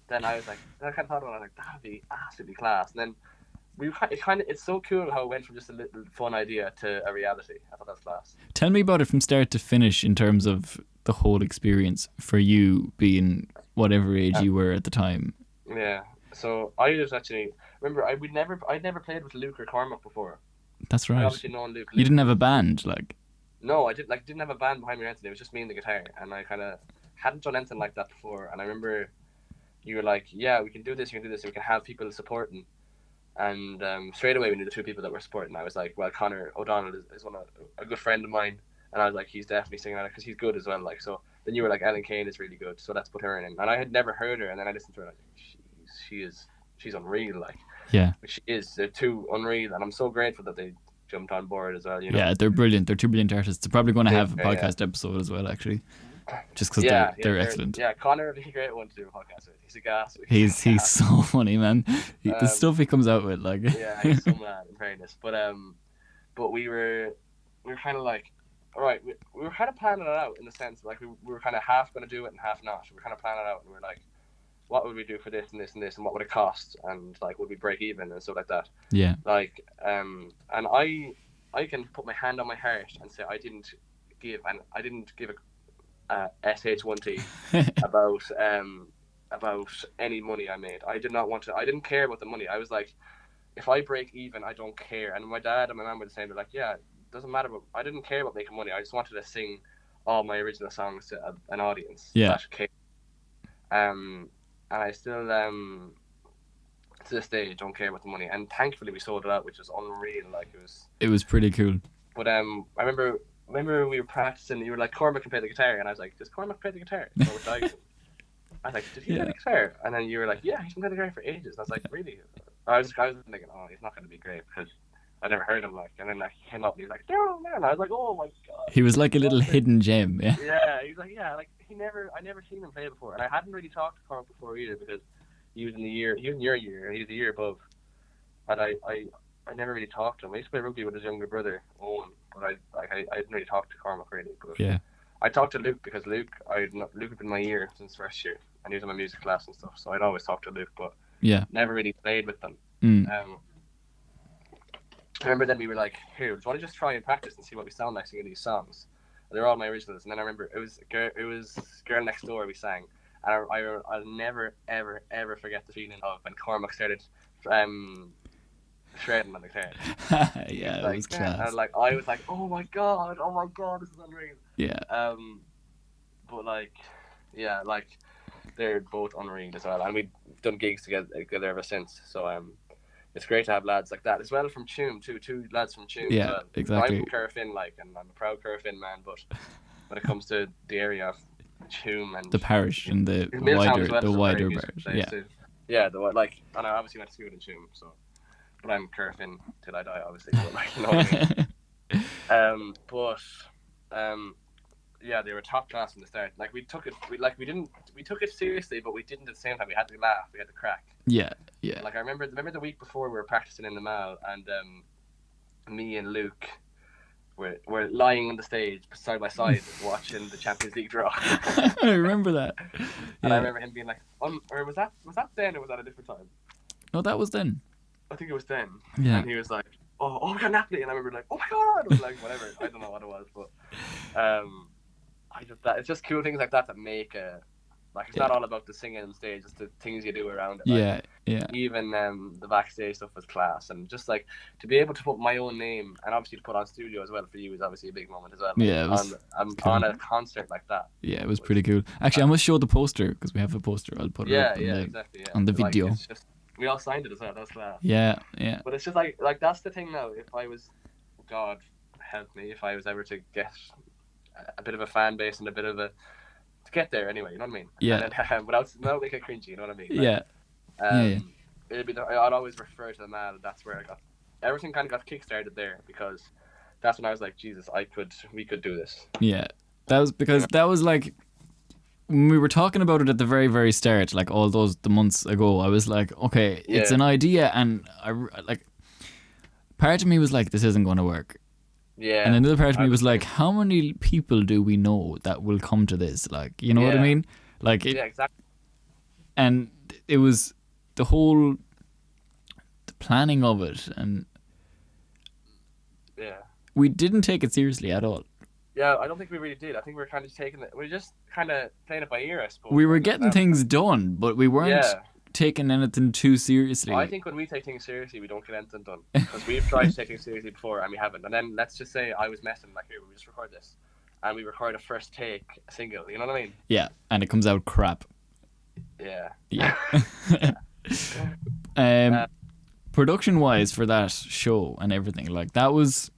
Then I was like, I kind of thought about it. I was like, that'd be absolutely class. And then it's so cool how it went from just a little fun idea to a reality. I thought that was class. Tell me about it from start to finish in terms of the whole experience for you being whatever age you were at the time. Yeah. So I was actually remember I'd never played with Luke or Cormac before. That's I right. obviously known Luke. You didn't have a band, like. No, I didn't have a band behind me or anything. It was just me and the guitar, and I kind of hadn't done anything like that before. And I remember you were like, "Yeah, we can do this. We can do this. And we can have people supporting." And straight away we knew the two people that were supporting. I was like, "Well, Connor O'Donnell is a good friend of mine," and I was like, "He's definitely singing on it because he's good as well." Like so. Then you were like, "Ellen Kane is really good, so let's put her in." And I had never heard her, and then I listened to her, and I was like, she's unreal. Like, Yeah. but she is. They're two unreal, and I'm so grateful that they jumped on board as well. You know. Yeah, they're brilliant. They're two brilliant artists. They're probably going to have a Yeah, podcast episode as well, actually, just because Yeah, they're excellent. Yeah, Connor would be a great one to do a podcast with. He's a gas. He's so funny, man. The stuff he comes out with, like. Yeah, he's so mad, in fairness. But we were kind of like, all right, we were kind of planning it out in the sense like we were kind of half going to do it and half not. We were kind of planning it out, and we were like, what would we do for this and this and this, and what would it cost, and like would we break even and stuff like that. Yeah. Like and I can put my hand on my heart and say I didn't give a SH1T about any money I made. I did not want to. I didn't care about the money. I was like, if I break even, I don't care. And my dad and my mum were the same. They're like, yeah, it doesn't matter. I didn't care about making money. I just wanted to sing all my original songs to an audience. Yeah. And I still to this day don't care about the money. And thankfully we sold it out, which was unreal. Like it was pretty cool. But I remember we were practicing. You were like, Cormac can play the guitar, and I was like, does Cormac play the guitar? So I was like, did he play the guitar? And then you were like, yeah, he's been playing the guitar for ages. And I was like, really? I was thinking, oh, he's not going to be great because I never heard him. Like, and then like he came up and he was like, no, man. I was like, oh my god. He was like a little hidden gem. Yeah. Yeah, he was like, yeah, like I never seen him play before, and I hadn't really talked to Cormac before either because he was in your year, he was a year above, and I never really talked to him. I used to play rugby with his younger brother, Eoin, but I didn't really talk to Cormac really. But yeah. I talked to Luke because Luke had been in my year since first year, and he was in my music class and stuff, so I'd always talk to Luke, but never really played with them. I remember then we were like, here, do you want to just try and practice and see what we sound like singing these songs? And they're all my originals. And then I remember it was Girl Next Door we sang, and I'll never ever forget the feeling of when Cormac started shredding on the guitar. Yeah, like, it was class. And I was like, oh my god, this is unreal. Yeah. But like, yeah, like they're both unreal as well, and we've done gigs together ever since. So it's great to have lads like that as well from Tuam too. Two lads from Tuam. Yeah, as well. exactly. I'm from Corofin, and I'm a proud Corofin man. But when it comes to the area of Tuam and the parish and the wider parish, yeah, and I obviously went to school in Tuam, so. But I'm Corofin till I die, obviously. But like, you know what I mean? Yeah, they were top class from the start. Like we took it seriously, but we didn't at the same time. We had to laugh, we had to crack. Yeah. Like I remember the week before we were practicing in the Mall, and me and Luke were lying on the stage side by side watching the Champions League draw. I remember that. And I remember him being like, or was that then, or was that a different time? No, that was then. I think it was then. Yeah. And he was like, oh my god, Napoli, and I remember like, oh my god, or like whatever. I don't know what it was, but it's just cool things like that make it's not all about the singing on stage, it's the things you do around it. Like, yeah. Even the backstage stuff was class, and just like to be able to put my own name and obviously to put An Stiúideo as well for you is obviously a big moment as well. Yeah, it was cool. On a concert like that. Yeah, it was pretty cool. Actually, I must show the poster because we have a poster. I'll put it up on the video. It's just, we all signed it as well. That's class. Yeah. But it's just like that's the thing now. If I was, God help me, if I was ever to get a bit of a fan base and a bit of a to get there anyway, you know what I mean? Yeah. And without making it cringy, you know what I mean? Yeah. It'd be I'd always refer to the Mall. That's where I got everything kind of got kickstarted there because that's when I was like, Jesus, we could do this. Yeah, that was because that was like when we were talking about it at the very, very start, like all the months ago. I was like, okay, it's an idea, and I like. Part of me was like, this isn't going to work. Yeah. And another part of me was like, how many people do we know that will come to this? Like, you know what I mean? Like, yeah, exactly. And it was the planning of it, and we didn't take it seriously at all. Yeah, I don't think we really did. I think we were just kind of playing it by ear, I suppose. We were getting things done, but we weren't taken anything too seriously. I think when we take things seriously, we don't get anything done. Because we've tried to take things seriously before and we haven't. And then let's just say I was messing, like, here, we just record this. And we record a first take single, you know what I mean? Yeah, and it comes out crap. Yeah. Yeah. Production-wise for that show and everything, like, that was...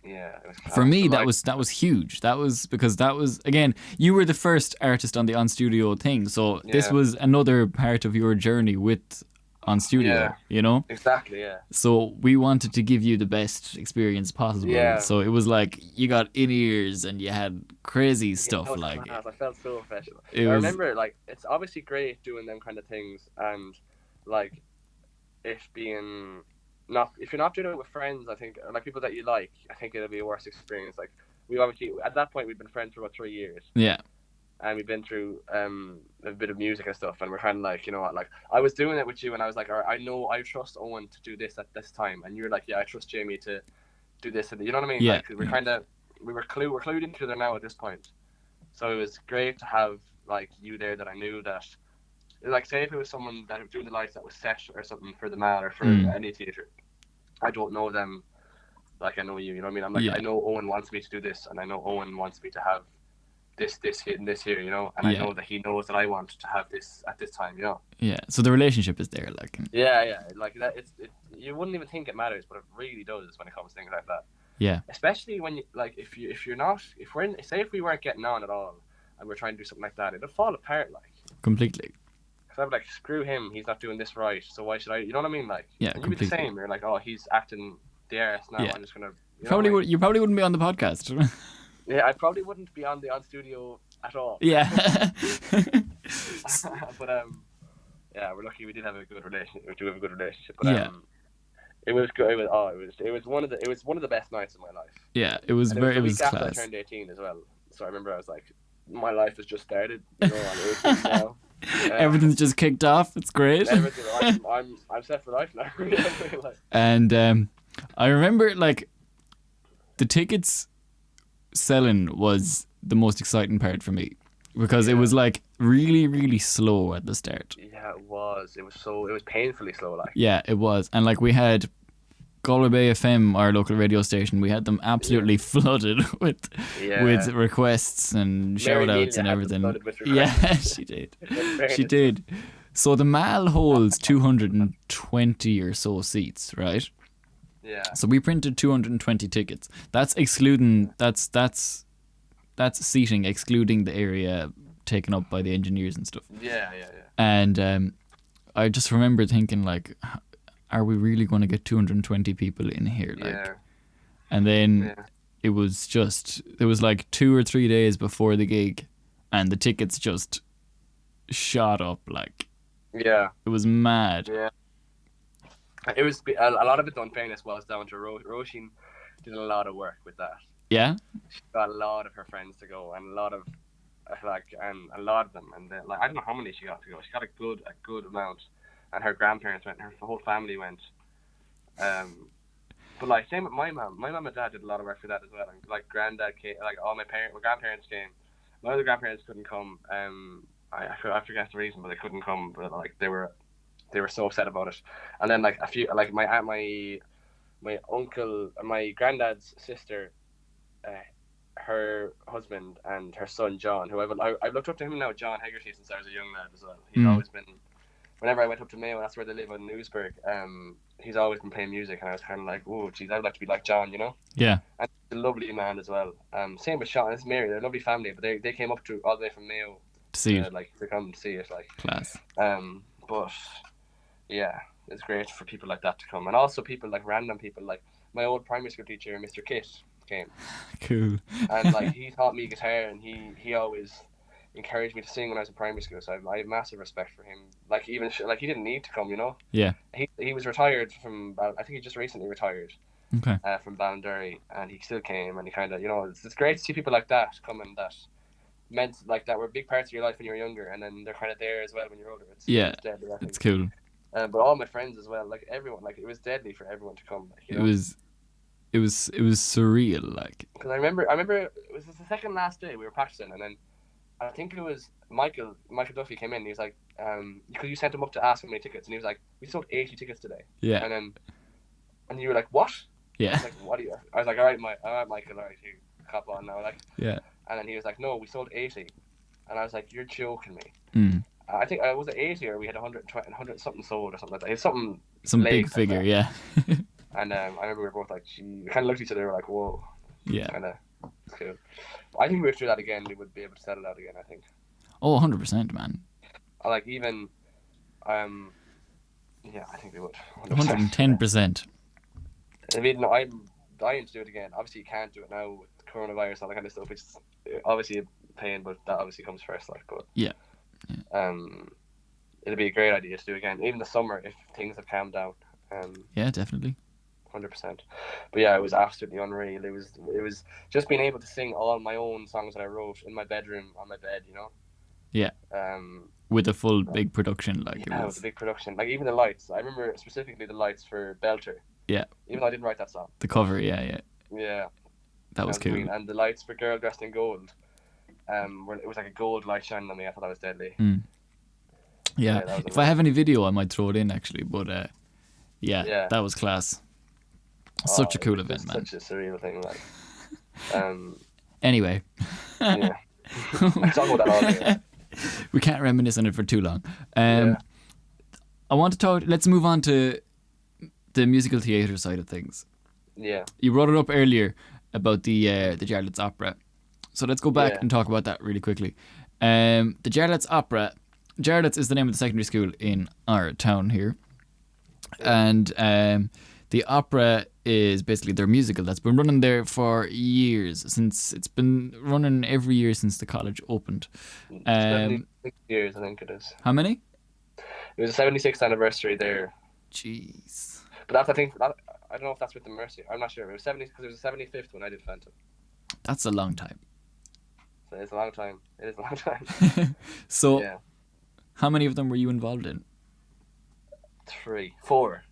Yeah, it was For me, class. that was huge. That was because that was, again, you were the first artist on the An Stiúideo thing, so this Yeah. was another part of your journey with An Stiúideo, Yeah. you know? Exactly, yeah. So we wanted to give you the best experience possible. Yeah. So it was like you got in-ears and you had crazy Yeah, stuff. that was Like class. I felt so professional. it I was, remember, like, it's obviously great doing them kind of things, and like, if you're not doing it with friends, I think, or like people that you like, I think it'll be a worse experience. Like, we obviously at that point we'd been friends for about 3 years, yeah, and we've been through a bit of music and stuff, and we're kind of like, you know what, like, I was doing it with you, and I was like, all right, I know I trust Owen to do this at this time, and you're like, yeah, I trust Jamie to do this, and you know what I mean? Yeah. Like, we're clued into each other now at this point. So it was great to have like you there that I knew that, like, say if it was someone that was doing the lights that was set or something for the Mal or for any theatre, I don't know them like I know you, you know what I mean? I'm like, Yeah. I know Owen wants me to do this, and I know Owen wants me to have this hit and this here, you know, and Yeah. I know that he knows that I want to have this at this time, you know. yeah. So the relationship is there, like, Yeah, like that. You wouldn't even think it matters, but it really does when it comes to things like that. yeah, Especially when you, like, if we weren't getting on at all and we're trying to do something like that, it'll fall apart, like. completely. Because I'm like, screw him, he's not doing this right, so why should I? You know what I mean? Like, Yeah, and you'd be the completely. same. You're like, oh, he's acting the arse now. Yeah. I'm just gonna. You know Probably what I mean? you probably wouldn't be on the podcast. Yeah, I probably wouldn't be on the An Stiúideo at all. yeah. But yeah, we're lucky we did have a good relationship. We do have a good relationship. But Yeah. it was good. It was one of the best nights of my life. Yeah, it was And very, the it was week after I class. turned 18 as well. So I remember I was like, my life has just started. You know, I'm 18 now. Everything's just kicked off. It's great. Everything. I'm set for life now. Like, And I remember, like, the tickets selling was the most exciting part for me because it was like really, really slow at the start. yeah, it was. It was painfully slow. Like, Yeah, it was. And like we had Galway FM, our local radio station, we had them absolutely flooded with requests and shout outs and everything. Yeah, she did. She did. So the Mal holds 220 or so seats, right? Yeah. So we printed 220 tickets. That's excluding that's seating excluding the area taken up by the engineers and stuff. Yeah. And I just remember thinking, like, are we really going to get 220 people in here? Like, Yeah. and then it was just, there was like 2 or 3 days before the gig and the tickets just shot up. Like, Yeah. it was mad. Yeah. It was a lot of it, in fairness, was down to Roisin did a lot of work with that. Yeah? She got a lot of her friends to go, and a lot of them, and like, I don't know how many she got to go. She got a good amount, and her grandparents went, her whole family went. But like, same with my mum. My mum and dad did a lot of work for that as well. And like, granddad came, like all my grandparents came. My other grandparents couldn't come. I forget the reason, but they couldn't come. But like, they were so upset about it. And then like a few, like my aunt, my uncle, my granddad's sister, her husband and her son John, who I've looked up to him now, John Hegarty, since I was a young lad as well. He's always been, whenever I went up to Mayo, that's where they live in Newsburg. He's always been playing music, and I was kind of like, oh, geez, I'd like to be like John, you know. Yeah. And he's a lovely man as well. Same with Sean and Mary, they're a lovely family, but they came up to all the way from Mayo To see it. like to come see it, like. Class. But yeah, it's great for people like that to come, and also people like random people, like my old primary school teacher, Mr. Kitt, came, Cool. and like he taught me guitar, and he always encouraged me to sing when I was in primary school. So I have massive respect for him. Like even like he didn't need to come, you know. Yeah. He was retired from, I think he just recently retired. Okay. From Ballinderry, and he still came, and he kind of, you know, it's great to see people like that coming that meant like that were big parts of your life when you were younger, and then they're kind of there as well when you're older. It's deadly, I think. It's cool. But all my friends as well, like everyone, like it was deadly for everyone to come. Like, you know? It was surreal, like. Because I remember it was the second last day we were practicing, and then I think it was Michael Duffy came in. And he was like, because you sent him up to ask how many tickets, and he was like, we sold 80 tickets today. Yeah. And you were like, what? I Yeah. was like, what are you? I was like, all right, Michael, all right, you cop on now, like. Yeah. And then he was like, no, we sold 80, and I was like, you're joking me. Mm. I think was it 80 or we had 100 something sold or something like that. It's something. Some late big figure, like yeah. And I remember we were both like, gee, we kind of looked at each other, we were like, whoa. Yeah. Kind of cool. I think if we were to do that again, we would be able to sell it out again, I think. Oh, 100%, man. Like even, yeah, I think we would. 110%. I mean, I'm dying to do it again. Obviously, you can't do it now with coronavirus and all that kind of stuff, which is obviously a pain, but that obviously comes first. Like, but Yeah. it'd be a great idea to do again, even the summer if things have calmed down. Yeah, definitely. 100%. But yeah, it was absolutely unreal. It was just being able to sing all my own songs that I wrote in my bedroom on my bed, you know. Yeah. With a full big production, like yeah, it was a big production. Like even the lights. I remember specifically the lights for Belter. Yeah. Even though I didn't write that song. The cover, yeah. Yeah. That was cool. And the lights for Girl Dressed in Gold. It was like a gold light shining on me. I thought that was deadly. Mm. Yeah. That was if I have any video, I might throw it in actually. But yeah, that was class. Such a cool event, man. Such a surreal thing, like. Anyway. Yeah. I talk about that all day. We can't reminisce on it for too long. Yeah. I want to talk. Let's move on to the musical theatre side of things. Yeah. You brought it up earlier about the Jarlath's Opera, so let's go back and talk about that really quickly. The Jarlath's Opera. Jarlath's is the name of the secondary school in our town here, and the opera is basically their musical that's been running there for years. Since it's been running every year since the college opened. 76 years, I think it is. How many? It was the 76th anniversary there. Jeez. But that's, I think, I don't know if that's with the Mercy. I'm not sure. It was 70 because it was the 75th when I did Phantom. That's a long time. So it's a long time. It is a long time. So, yeah. How many of them were you involved in? 4,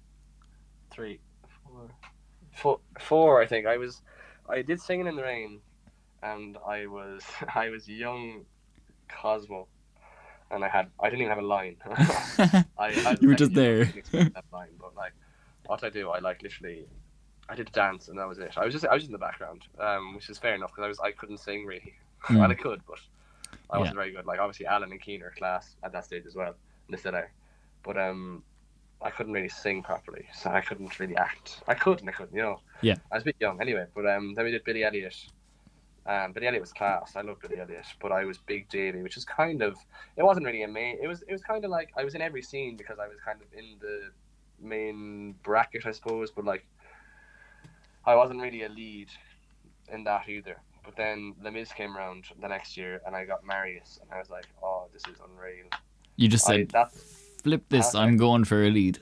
I think. I did Singing in the Rain, and I was young Cosmo, and I didn't even have a line. You were just there. That line, but like, what I do, I like literally, I did dance and that was it. I was just in the background, which is fair enough because I couldn't sing really. Well, I could, but I wasn't very good. Like obviously, Alan and Keen are class at that stage as well, and they still are. But I couldn't really sing properly, so I couldn't really act. I could, you know. Yeah. I was a bit young anyway, but then we did Billy Elliot. Billy Elliot was class. I love Billy Elliot, but I was Big Davy, which is kind of, it wasn't really a main. It was kind of like I was in every scene because I was kind of in the main bracket, I suppose. But like, I wasn't really a lead in that either. But then Les Mis came around the next year, and I got Marius, and I was like, oh, this is unreal. You just said, flip this, I'm going for a lead.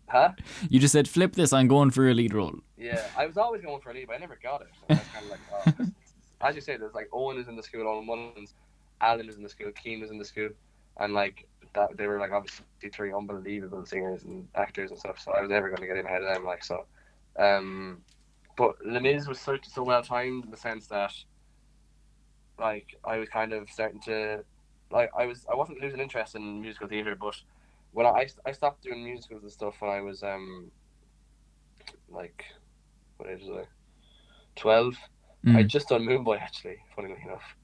Huh? You just said, flip this, I'm going for a lead role. Yeah, I was always going for a lead, but I never got it. So I was kind of like, oh. 'Cause as you say, there's like Eoin is in the school, Owen Mullins, Alan is in the school, Keen was in the school, and like that they were like obviously 3 unbelievable singers and actors and stuff. So I was never going to get in ahead of them, like so. But Les Mis was so well timed in the sense that, like, I was kind of starting to, like, I wasn't losing interest in musical theatre, but when I stopped doing musicals and stuff when I was like, what age was I? 12. I'd just done Moonboy actually, funnily enough.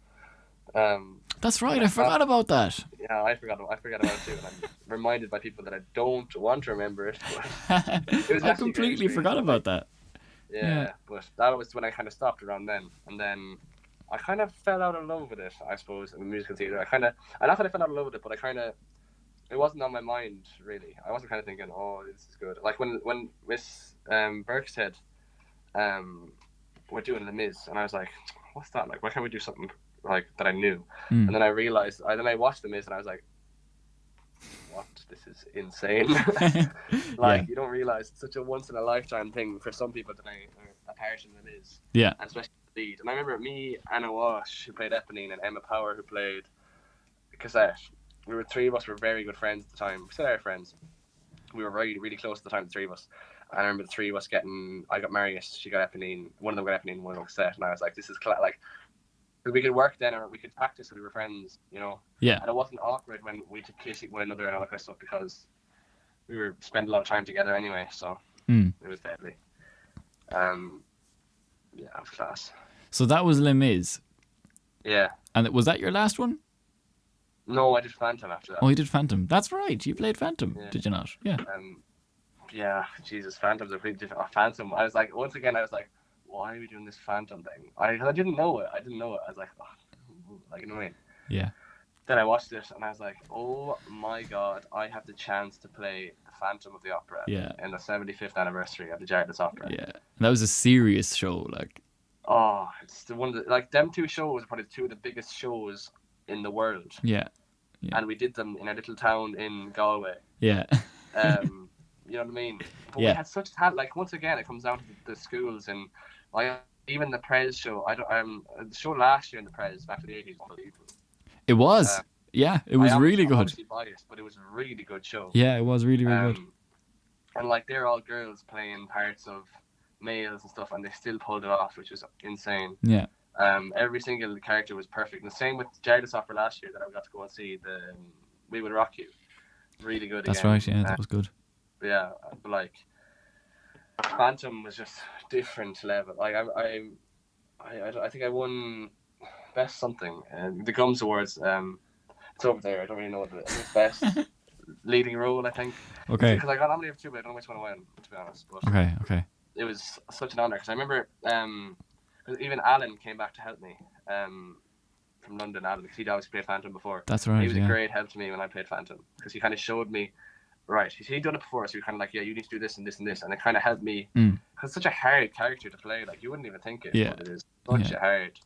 That's right, I forgot about that. Yeah, I forgot about it too, and I'm reminded by people that I don't want to remember it. I completely forgot about that. Yeah, but that was when I kind of stopped around then, and then I kind of fell out of love with it, I suppose, in musical theatre. Not that I fell out of love with it, but it wasn't on my mind really. I wasn't kind of thinking, oh, this is good. Like when Miss Burke said, we're doing Les Mis, and I was like, what's that? Like, why can't we do something like that I knew? And then I realized, then I watched Les Mis, and I was like, what? This is insane. Like, you don't realize it's such a once in a lifetime thing for some people today, a part in Les Mis. Yeah. And especially the lead. And I remember me, Anna Walsh, who played Eponine, and Emma Power, who played Cassette. We were 3 of us were very good friends at the time. We still are friends. We were really, really close at the time, the 3 of us. And I remember the 3 of us I got Marius, she got Eponine, one of them got Eponine, one of them got Cassette, and I was like, this is like, Because we could work then, or we could practice if we were friends, you know. Yeah. And it wasn't awkward when we took kissing one another and all that kind of stuff because we were spending a lot of time together anyway. So Mm. it was deadly. Yeah, it was class. So that was Les Mis. Yeah. And was that your last one? No, I did Phantom after that. Oh, you did Phantom. That's right. You played Phantom, Yeah. did you not? Yeah. Yeah, Jesus, Phantom's a pretty different. Phantom. I was like, once again, I was like, why are we doing this Phantom thing? I didn't know it. I was like, oh, like, you know what I mean? Yeah. Then I watched it and I was like, oh my god, I have the chance to play the Phantom of the Opera in the 75th anniversary of the Jarlath's Opera. Yeah. And that was a serious show, like. Oh, it's the one that, like, them two shows are probably two of the biggest shows in the world. Yeah. And we did them in a little town in Galway. Yeah. You know what I mean? But we had such talent. Like, once again, it comes down to the schools and like even the Prez show. The show last year in the Prez back to the 80s was unbelievable. It was. Yeah, it was really good. I'm obviously biased, but it was a really good show. Yeah, it was really, really good. And like they're all girls playing parts of males and stuff, and they still pulled it off, which was insane. Yeah. Every single character was perfect. And the same with Jarlath's Opera last year that I got to go and see. The We Will Rock You. Really good. That's again. right. Yeah, that was good. Yeah, but like Phantom was just different level. Like I think I won best something, and the Gums Awards. It's over there. I don't really know what it was. Best leading role, I think. Okay. Because I got nominated for two, but I don't know which one I won, to be honest. But Okay. it was such an honor because I remember even Alan came back to help me from London. Alan, because he'd always played Phantom before. That's right. He was a great help to me when I played Phantom because he kind of showed me. Right, he'd done it before, so you're kind of like, yeah, you need to do this and this and this, and it kind of helped me. Because it's such a hard character to play, like you wouldn't even think it. Yeah. But it is such a hard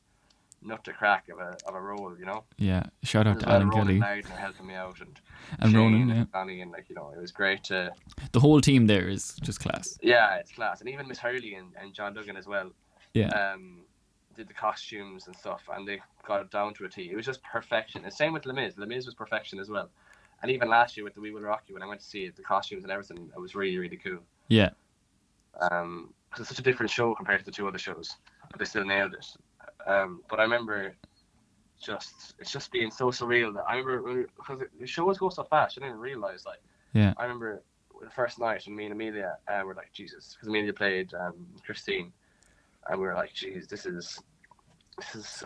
nut to crack of a role, you know. Yeah, shout out to Alan Kelly. Ronan helping me out, and Ronan, and Connie, and like, you know, it was great to. The whole team there is just class. Yeah, it's class, and even Miss Hurley and John Duggan as well. Yeah. Did the costumes and stuff, and they got it down to a T. It was just perfection. And same with Les Mis. Les Mis was perfection as well. And even last year with the We Will Rock You, when I went to see it, the costumes and everything, it was really, really cool. Yeah. Because it's such a different show compared to the two other shows, but they still nailed it. But I remember it's just being so surreal that I remember because the shows go so fast, I didn't realize like. Yeah. I remember the first night when me and Amelia were like, Jesus, because Amelia played Christine, and we were like, geez, this is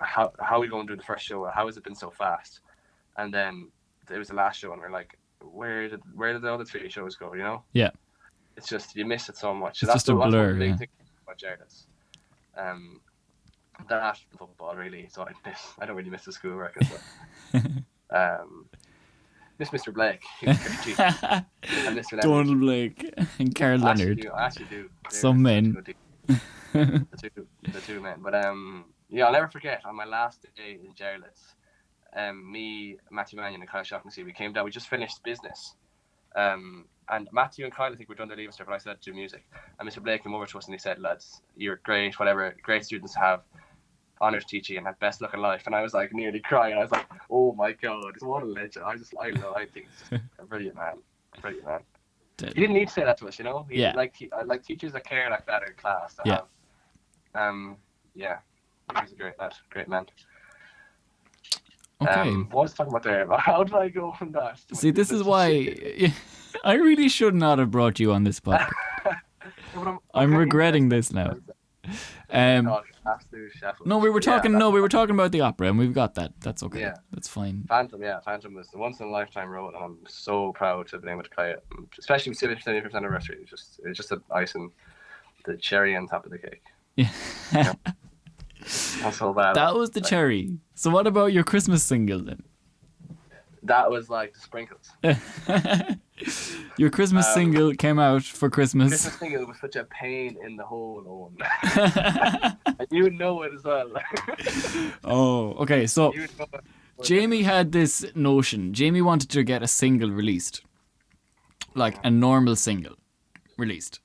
how are we going to do the first show? How has it been so fast? And then it was the last show, and we're like, where did the other three shows go? You know? Yeah. It's just you miss it so much. It's just a blur. That's the big thing about Jarlath's. That football really. So I don't really miss the schoolwork and stuff. Miss Mr. Blake. And Mr. Donald Blake and Carl Leonard. I actually do. Some men. The two men. But yeah, I'll never forget on my last day in Jarlath's. Me, Matthew Mannion, and Kyle Shaughnessy, we came down. We just finished business, and Matthew and Kyle, I think, were done their leaving cert, but I said to do music. And Mr. Blake came over to us and he said, "Lads, you're great. Whatever, great students have honours teaching and have best luck in life." And I was like nearly crying. I was like, "Oh my god, what a legend!" I think it's just a brilliant man. He didn't need to say that to us, you know. Like teachers that care like that in class. Yeah. He's a great man. Okay. What was I talking about there? How did I go from that? See, this is why I really should not have brought you on this podcast. I'm regretting this now. No, we were talking about the opera, and we've got that. That's okay. Yeah. That's fine. Phantom was the once in a lifetime role, and I'm so proud to have been able to play it, especially with 75th anniversary. It's just the icing, the cherry on top of the cake. Yeah. That's so bad. That was the cherry. So what about your Christmas single then? That was like the sprinkles. Your Christmas single came out for Christmas. Christmas single was such a pain in the hole, Owen. And you know it as well. Oh, okay. So Jamie had this notion. Jamie wanted to get a single released, like a normal single released,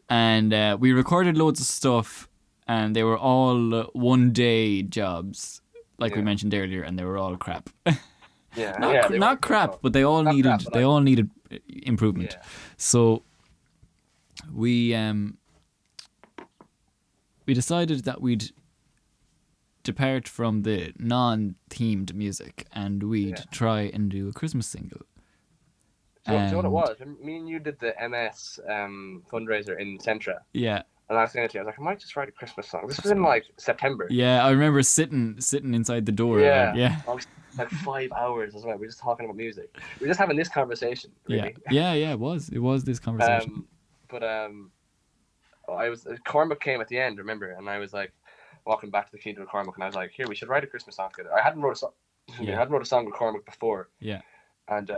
and we recorded loads of stuff. And they were all one-day jobs, like we mentioned earlier, and they were all crap. Not crap, but they all needed improvement. Yeah. So we decided that we'd depart from the non-themed music and we'd Yeah. try and do a Christmas single. Do you know what it And- was? Me and you did the MS fundraiser in Centra. Yeah, And I was saying to you, I was like, I might just write a Christmas song. This was in like September. yeah. I remember sitting inside the door. Yeah. Like, yeah, I was like 5 hours as well. We were just talking about music. We were just having this conversation, really. yeah. It was this conversation. Cormac came at the end, remember? And I was like walking back to the Cathedral of Cormac, and I was like, here, we should write a Christmas song together. I hadn't wrote a song. Yeah. I hadn't wrote a song with Cormac before. Yeah. And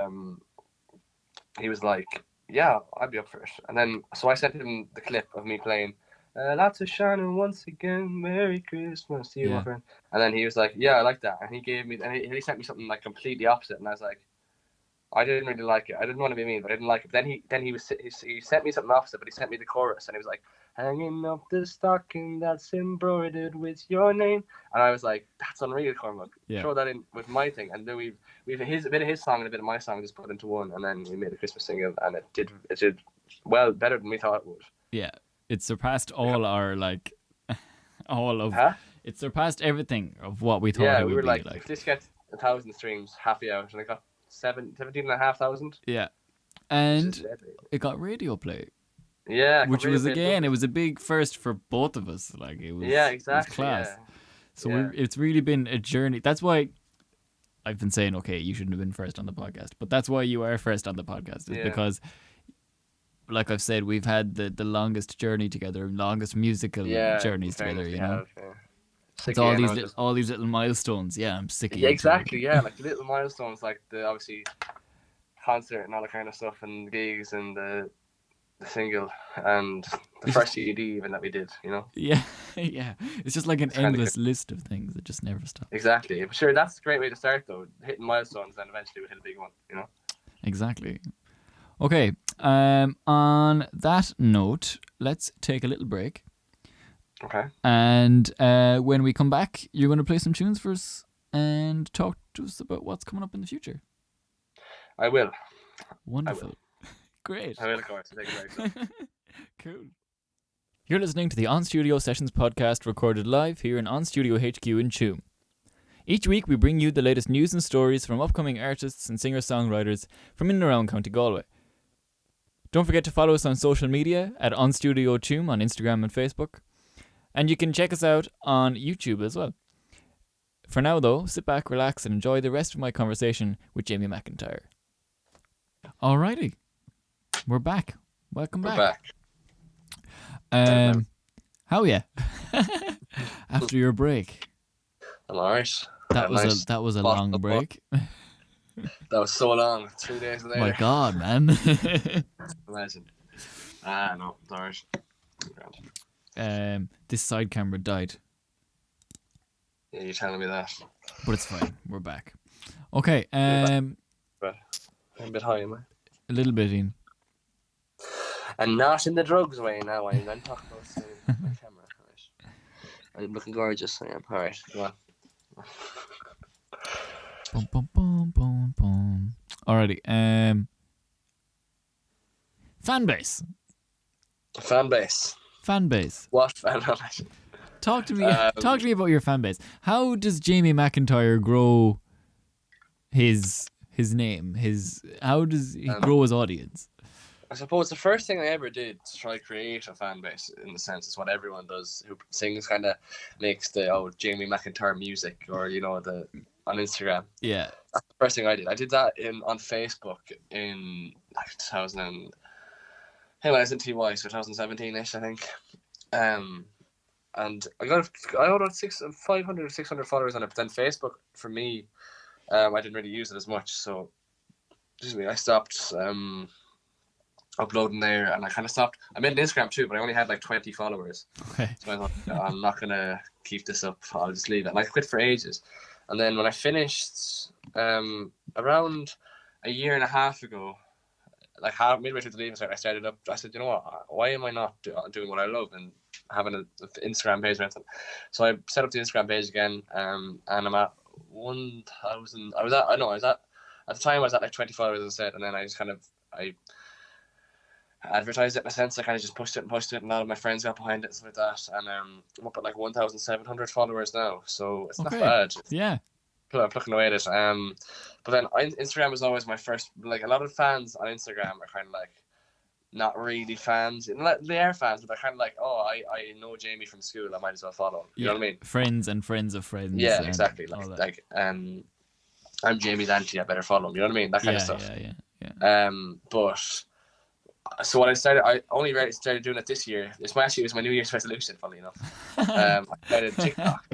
he was like, yeah, I'd be up for it. And then, so I sent him the clip of me playing Lots of Shining Once Again, Merry Christmas to you, my friend. And then he was like, yeah, I like that. And he gave me, and he sent me something like completely opposite. And I was like, I didn't really like it. I didn't want to be mean, but I didn't like it. But then he sent me something opposite, but he sent me the chorus, and he was like, hanging up the stocking that's embroidered with your name. And I was like, that's unreal, Cormac. Yeah. Throw that in with my thing. And then we've a bit of his song and a bit of my song just put into one, and then we made a Christmas single, and it did well, better than we thought it would. Yeah, it surpassed all our like, all of it surpassed everything of what we thought Yeah, it would we were be. like, if this gets 1,000 streams, happy out, and I got 17,500. Yeah, and it got radio play. Yeah, which was again, it was a big first for both of us. Like it was, yeah, exactly, it was class. Yeah. So it's really been a journey. That's why I've been saying, okay, you shouldn't have been first on the podcast, but that's why you are first on the podcast, is because, like I've said, we've had the longest journey together, longest musical journeys together. You know, it's all these little milestones. Yeah, I'm sick of Yeah, exactly. Yeah, like the little milestones, like the obviously concert and all that kind of stuff, and gigs and the single and the first CD even that we did, you know. Yeah, yeah. It's just like an endless list of things that just never stop. Exactly. But sure, that's a great way to start though, hitting milestones, and eventually we hit a big one, you know. Exactly. Okay. On that note, let's take a little break. Okay. And when we come back, you're going to play some tunes for us and talk to us about what's coming up in the future. I will. Wonderful. Great. I will, of course. Take a break. Cool. You're listening to the On Studio Sessions podcast, recorded live here in On Studio HQ in Tuam. Each week we bring you the latest news and stories from upcoming artists and singer-songwriters from in and around County Galway. Don't forget to follow us on social media at On Studio Tuam on Instagram and Facebook. And you can check us out on YouTube as well. For now though, sit back, relax and enjoy the rest of my conversation with Jamie McIntyre. Alrighty. We're back. Welcome back. How are you? After your break. I'm alright. That was a long break. That was so long. 3 days later. My God, man. Imagine. No, it's alright. This side camera died. Yeah, you're telling me that. But it's fine. We're back. Okay. But I'm a bit high, am I? A little bit in. And not in the drugs way now. I'm talking about my camera. Right. I'm looking gorgeous. I am. Alright, go on. Boom, boom, boom, boom, boom. Alrighty. Fan base. Fan base. Fan base. What fan base? Talk to me. Talk to me about your fan base. How does Jamie McIntyre grow his name? How does he grow his audience? I suppose the first thing I ever did to try to create a fan base, in the sense, is what everyone does who sings, kind of makes the Jamie McIntyre music, or on Instagram. Yeah, that's the first thing I did. I did that on Facebook in like 2000. I was in TY, so 2017ish, I think. And I got 500 or 600 followers on it. But then Facebook, for me, I didn't really use it as much, so I stopped uploading there, and I kind of stopped. I made an Instagram too, but I only had like 20 followers. Okay. So I thought, I'm not gonna keep this up. I'll just leave it. And I quit for ages. And then when I finished, around a year and a half ago, like midway through the leaving cert, I said, you know what? Why am I not doing what I love and having an Instagram page or anything? So I set up the Instagram page again, and I'm at 1,000. At the time I was at like 20 followers, as I said, and then I just kind of advertised it in a sense. I kind of just pushed it, and a lot of my friends got behind it and stuff like that. And I'm up at like 1,700 followers now, so it's not Okay. bad. Yeah. I'm plucking away at it. But then Instagram was always my first. Like a lot of fans on Instagram are kind of like not really fans. They are fans, but they're kind of like, oh, I know Jamie from school. I might as well follow him. You know what I mean? Friends and friends of friends. Yeah, and exactly. all that. Like I'm Jamie's auntie. I better follow him. You know what I mean? That kind of stuff. Yeah. But so what I only really started doing it this year. It was my New Year's resolution. Funny enough, I started TikTok.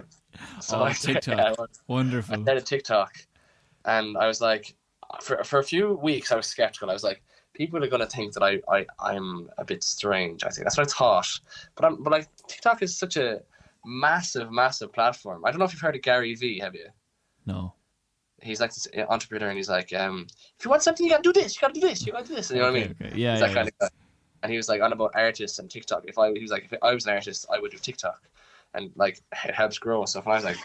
So TikTok. Wonderful. I started TikTok, and I was like, for a few weeks I was skeptical. I was like, people are gonna think that I'm a bit strange. I think that's what I thought. But like TikTok is such a massive platform. I don't know if you've heard of Gary V. Have you? No. He's like this entrepreneur, and he's like, if you want something, you gotta do this. You gotta do this. You gotta do this. You know what I mean? Okay. Yeah. He's that kind of guy. And he was like on about artists and TikTok. If I was an artist, I would do TikTok, and like it helps grow stuff. And I was like,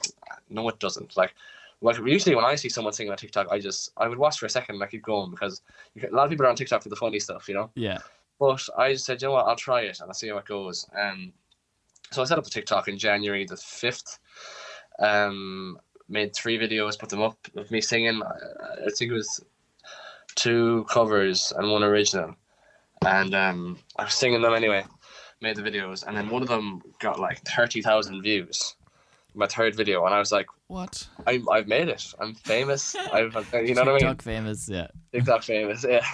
no, it doesn't. Like usually when I see someone singing on TikTok, I would watch for a second and I keep going because a lot of people are on TikTok for the funny stuff, you know. Yeah. But I just said, you know what, I'll try it and I'll see how it goes. So I set up the TikTok in January the 5th. Made 3 videos, put them up of me singing. I think it was 2 covers and 1 original. And I was singing them anyway, made the videos, and then one of them got like 30,000 views. My 3rd video, and I was like, what? I've made it. I'm famous. You know what I mean? TikTok famous, yeah. TikTok famous, yeah.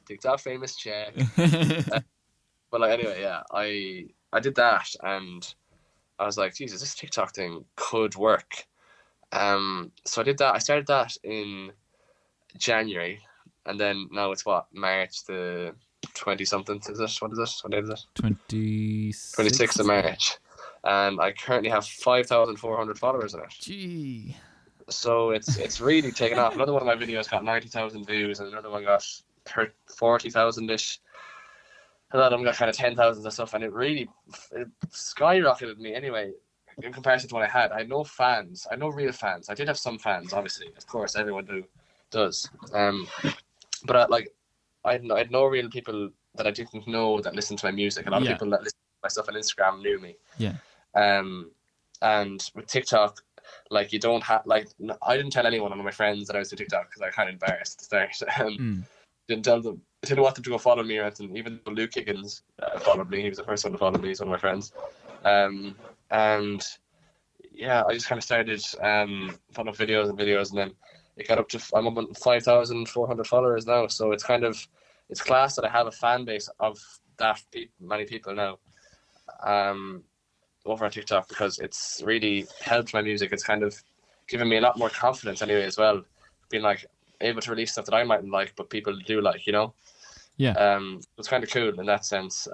TikTok famous, check. But like anyway, yeah, I did that, and I was like, Jesus, this TikTok thing could work. So I did that. I started that in January, and then now it's March the 20-something. Is it? What is it? What day is it? 26th of March, and I currently have 5,400 followers on it. Gee. So it's really taken off. Another one of my videos got 90,000 views, and another one got 40,000 ish. A lot of them got kind of 10,000 and stuff, and it skyrocketed me anyway. In comparison to what I had no fans. I had no real fans. I did have some fans, obviously. Of course, everyone does. But I had no real people that I didn't know that listened to my music. A lot of people that listen to my stuff on Instagram knew me. Yeah. And with TikTok, like you don't have I didn't tell anyone of my friends that I was doing TikTok because I was kind of embarrassed to start. Didn't tell them. I didn't want them to go follow me or anything. Even though Luke Higgins followed me, he was the first one to follow me. He's one of my friends. And yeah, I just kind of started putting up videos, and then it got up to I'm up on 5,400 followers now. So it's class that I have a fan base of that many people now over on TikTok, because it's really helped my music. It's kind of given me a lot more confidence anyway as well, being like able to release stuff that I mightn't like but people do like, you know. Yeah. It's kind of cool in that sense.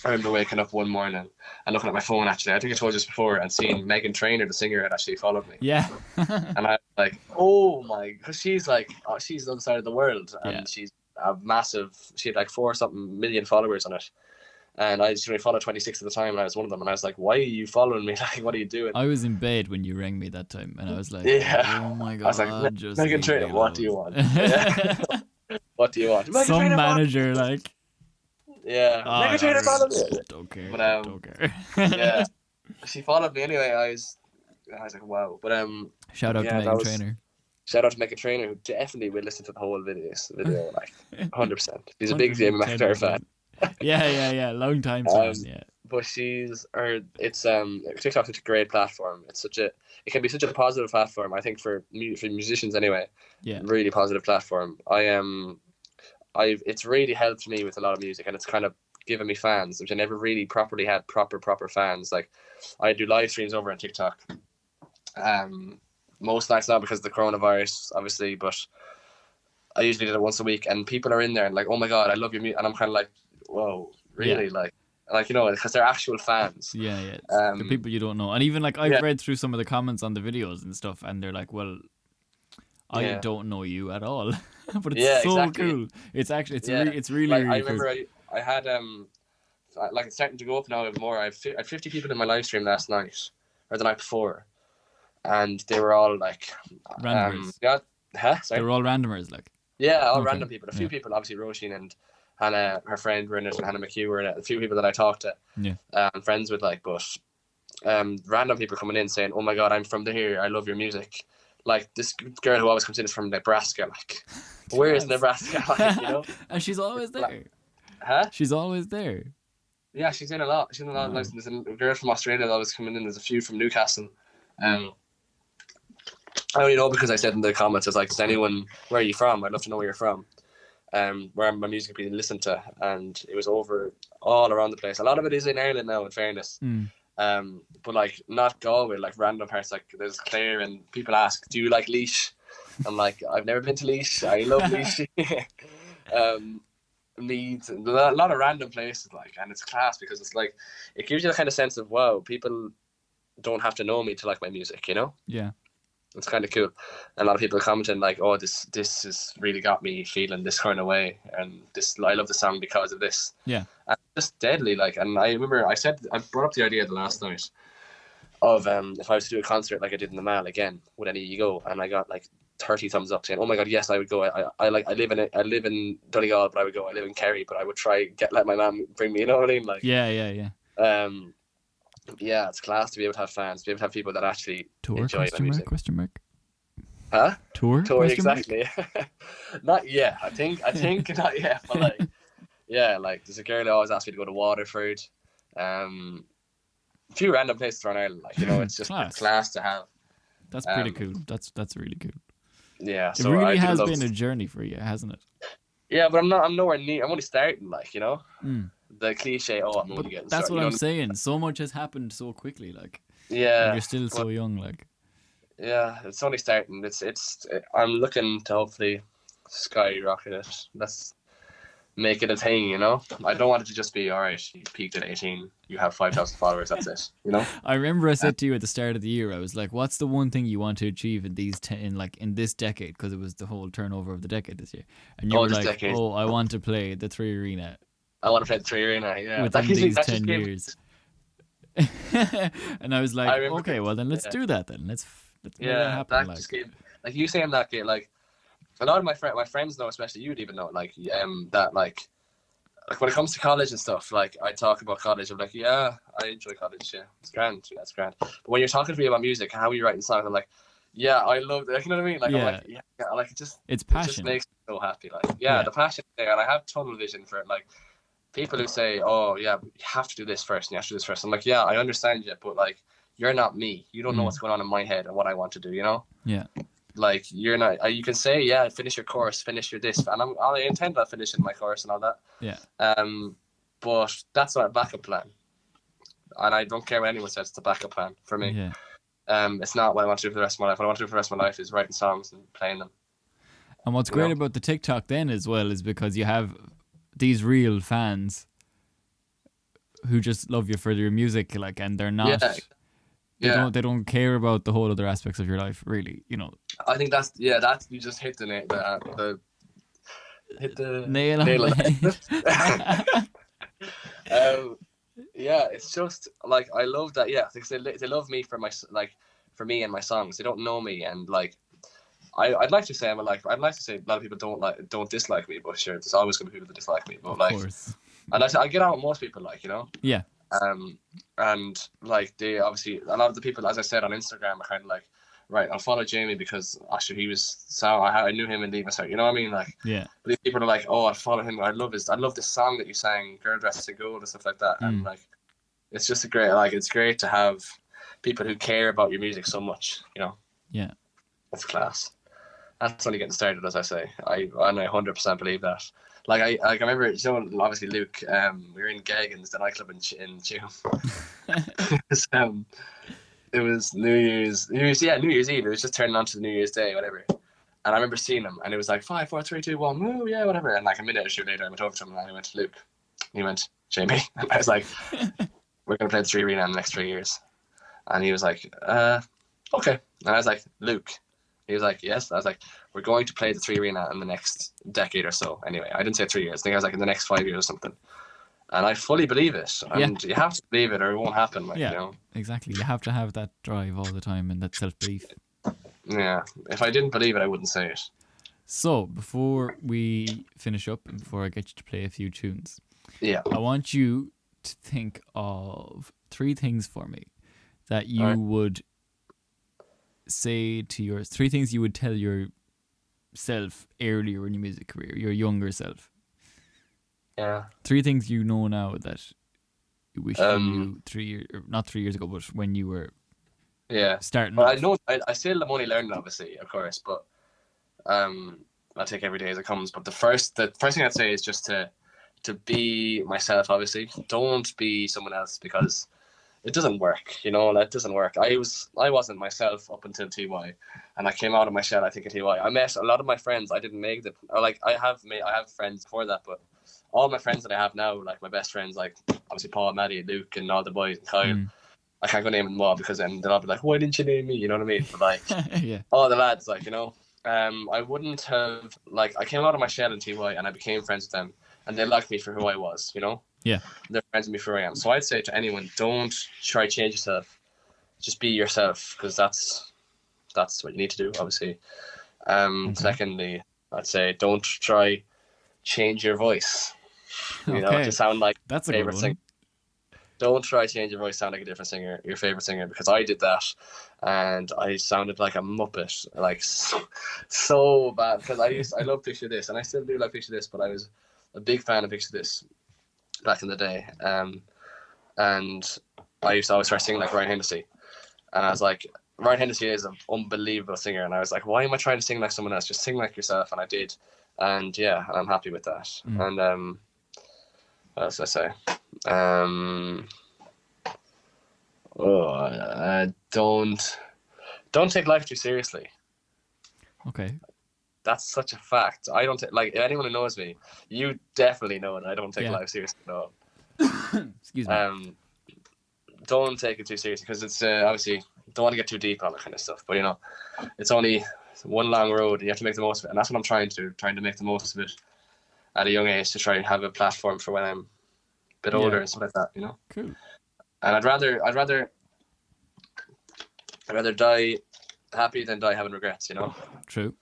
I remember waking up one morning and looking at my phone, actually. I think I told you this before, and seeing Megan Trainor, the singer, had actually followed me. Yeah. And I was like, oh my, because she's like, she's the other side of the world. And she's a massive, she had like 4-something million followers on it. And I just only followed 26 at the time, and I was one of them. And I was like, why are you following me? Like, what are you doing? I was in bed when you rang me that time, and I was like, oh my God. I was like, Megan Trainor, what do you want? What do you want? Megan Some Trainor, manager, like. Yeah, Megan Trainor followed me. Don't care. But don't care. Yeah, she followed me anyway. I was like, wow. But shout out to Megan Trainor. Shout out to Megan Trainor, who definitely will listen to the whole video, like 100%. She's a big Jamie McIntyre fan. Yeah. Long time fan. Yeah. But TikTok's such a great platform. It can be such a positive platform. I think for musicians anyway. Yeah. Really positive platform. It's really helped me with a lot of music, and it's kind of given me fans, which I never really properly had proper fans. Like I do live streams over on TikTok. Most nights now because of the coronavirus, obviously, but I usually do it once a week, and people are in there and like, oh my God, I love your music, and I'm kind of like, whoa, really? Yeah. Like you know, because they're actual fans. Yeah. The people you don't know, and even like I've read through some of the comments on the videos and stuff, and they're like, well, I don't know you at all, but it's so cool. It's actually it's really like, really I remember cool. I had like it's starting to go up now more. I had 50 people in my live stream last night or the night before, and they were all like randomers. Sorry? They were all randomers, like. Yeah, all random people. A few people, obviously Roisin and Hannah, her friend were in it, and Hannah McHugh were in it. A few people that I talked to, and friends with, like, but random people coming in saying, "Oh my God, I'm from here. I love your music." Like this girl who always comes in is from Nebraska. Like, where is Nebraska? Like, you know, and she's always there. Huh? She's always there. Yeah, she's in a lot. She's in a lot. Like, there's a girl from Australia that always coming in. There's a few from Newcastle. I only know because I said in the comments, it's like, "Is anyone, where are you from? I'd love to know where you're from." Where my music being listened to, and it was over all around the place. A lot of it is in Ireland now, in fairness. But like not Galway, like random parts. Like there's Clare, and people ask, "Do you like Laois?" I'm like, "I've never been to Laois. I love Laois." Meads, a lot of random places, like, and it's class because it's like it gives you the kind of sense of, wow, people don't have to know me to like my music, you know? Yeah. It's kind of cool. And a lot of people are commenting like, "Oh, this has really got me feeling this kind of way, and this, I love the song because of this." Yeah. And it's just deadly, like. And I remember I brought up the idea the last night of if I was to do a concert like I did in the Mall again, would any of you go? And I got like 30 thumbs up saying, "Oh my God, yes, I would go. I live in Donegal, but I would go. I live in Kerry, but I would try let my mum bring me." You know what I mean? Like. Yeah. Yeah, it's class to be able to have fans, to be able to have people that actually Tour? enjoy my music. Question mark. Huh? Tour? Exactly. Not yet. I think not yet. But like, yeah, like there's a girl who always asks me to go to Waterford. A few random places around Ireland. Like, you know, it's just class to have. That's pretty cool. That's really cool. Yeah. It really has been a journey for you, hasn't it? Yeah, but I'm nowhere near. I'm only starting. Like, you know. The cliche, I'm only getting started. That's what I'm saying. So much has happened so quickly, like. Yeah. And you're still so young, like. Yeah, it's only starting. I'm looking to hopefully skyrocket it. Let's make it a thing, you know? I don't want it to just be, all right, you peaked at 18, you have 5,000 followers, that's it, you know? I remember I said to you at the start of the year, I was like, what's the one thing you want to achieve in in this decade? Because it was the whole turnover of the decade this year. And you were like, decade. I want to play the 3 Arena. I want to play the 3 Arena, yeah. Within these 10 years. And I was like, okay, well then let's do that then. Let's make that happen. That just gave, like you saying that, like a lot of my friends know, especially you'd even know, like that, like when it comes to college and stuff, like I talk about college, I'm like, yeah, I enjoy college, yeah, it's grand, yeah, it's grand. But when you're talking to me about music, how are you writing songs, I'm like, yeah, I love it. You know what I mean? Like, I'm like, yeah, like it's passion. It just makes me so happy. Like, the passion there, and I have tunnel vision for it. Like, people who say, "Oh, yeah, you have to do this first, and you have to do this first." I'm like, yeah, I understand you, but like, you're not me. You don't know what's going on in my head and what I want to do. You know? Yeah. Like, you're not. You can say, yeah, finish your course, finish your this, and I intend on finishing my course and all that. Yeah. But that's not a backup plan, and I don't care what anyone says. It's a backup plan for me. Yeah. It's not what I want to do for the rest of my life. What I want to do for the rest of my life is writing songs and playing them. And what's great about the TikTok then as well is because you have these real fans who just love you for your music, like, and they're not. They don't care about the whole other aspects of your life, really. You know. I think that's you just hit the nail on the head. Yeah, it's just like I love that. Yeah, they love me for for me and my songs. They don't know me, and like I'd like to say a lot of people don't dislike me, but sure, there's always gonna be people that dislike me. But like, of course. And I get out with most people, like, you know. Yeah. And like they obviously, a lot of the people, as I said on Instagram, are kind of like, right, I'll follow Jamie because actually I knew him in Leaving Cert, you know what I mean? Like, yeah. But these people are like, oh, I'll follow him. I love this song that you sang, Girl Dressed in Gold and stuff like that. And like, it's just it's great to have people who care about your music so much, you know? Yeah. That's class. That's only getting started, as I say. I 100% believe that. Like I remember, you know, obviously Luke, we were in Gagan's, the nightclub in June. It was New Year's Eve. It was just turning on to the New Year's Day, whatever. And I remember seeing him, and it was like 5, 4, 3, 2, 1, woo, yeah, whatever. And like a minute or two later, I went over to him, and he went, Luke. He went, Jamie. And I was like, we're gonna play the 3 Arena in the next 3 years. And he was like, okay. And I was like, Luke. He was like, yes. I was like, we're going to play the 3 Arena in the next decade or so. Anyway, I didn't say 3 years. I think I was like in the next 5 years or something. And I fully believe it. And you have to believe it or it won't happen. Like, you know? Exactly. You have to have that drive all the time and that self-belief. Yeah. If I didn't believe it, I wouldn't say it. So, before we finish up and before I get you to play a few tunes, Yeah. I want you to think of 3 things for me that you Alright. would say to 3 things you would tell yourself earlier in your music career, your younger self. Yeah. 3 things you know now that you wish you knew 3 years, or not 3 years ago, but when you were Yeah. starting But off. I know I still am only learning, obviously, of course, but I'll take every day as it comes. But the first thing I'd say is just to be myself, obviously. Don't be someone else, because it doesn't work, that doesn't work. I wasn't myself up until TY, and I came out of my shell, I think, at TY. I met a lot of my friends. I didn't make them. Like, I have friends before that, but all my friends that I have now, like my best friends, like obviously Paul, Maddie, Luke, and all the boys, and Kyle, I can't go name them all, because then they'll all be like, why didn't you name me? You know what I mean? But like, Yeah. all the lads, like, I wouldn't have, like, I came out of my shell in TY and I became friends with them, and they liked me for who I was, Yeah. They're friends with me for who I am. So I'd say to anyone, don't try to change yourself. Just be yourself, because that's what you need to do, obviously. Secondly, I'd say don't try change your voice. To sound like That's a favorite good one. singer. Don't try to change your voice, sound like a different singer, your favorite singer, because I did that, and I sounded like a muppet, like so bad. Because I love Picture This, and I still do like Picture This, but I was a big fan of Picture This back in the day, and I used to always try to sing like Ryan Hennessy, and I was like, Ryan Hennessy is an unbelievable singer, and I was like, why am I trying to sing like someone else? Just sing like yourself. And I did, and yeah, I'm happy with that. And what else did I say? Don't take life too seriously. Okay. That's such a fact. I don't like, anyone who knows me, you definitely know that I don't take Yeah. life seriously at all. Excuse me. Don't take it too seriously, because it's obviously, don't want to get too deep on that kind of stuff, but it's only one long road and you have to make the most of it, and that's what I'm trying to make the most of it at a young age, to try and have a platform for when I'm a bit older and stuff like that, Cool. And I'd rather die happy than die having regrets, True.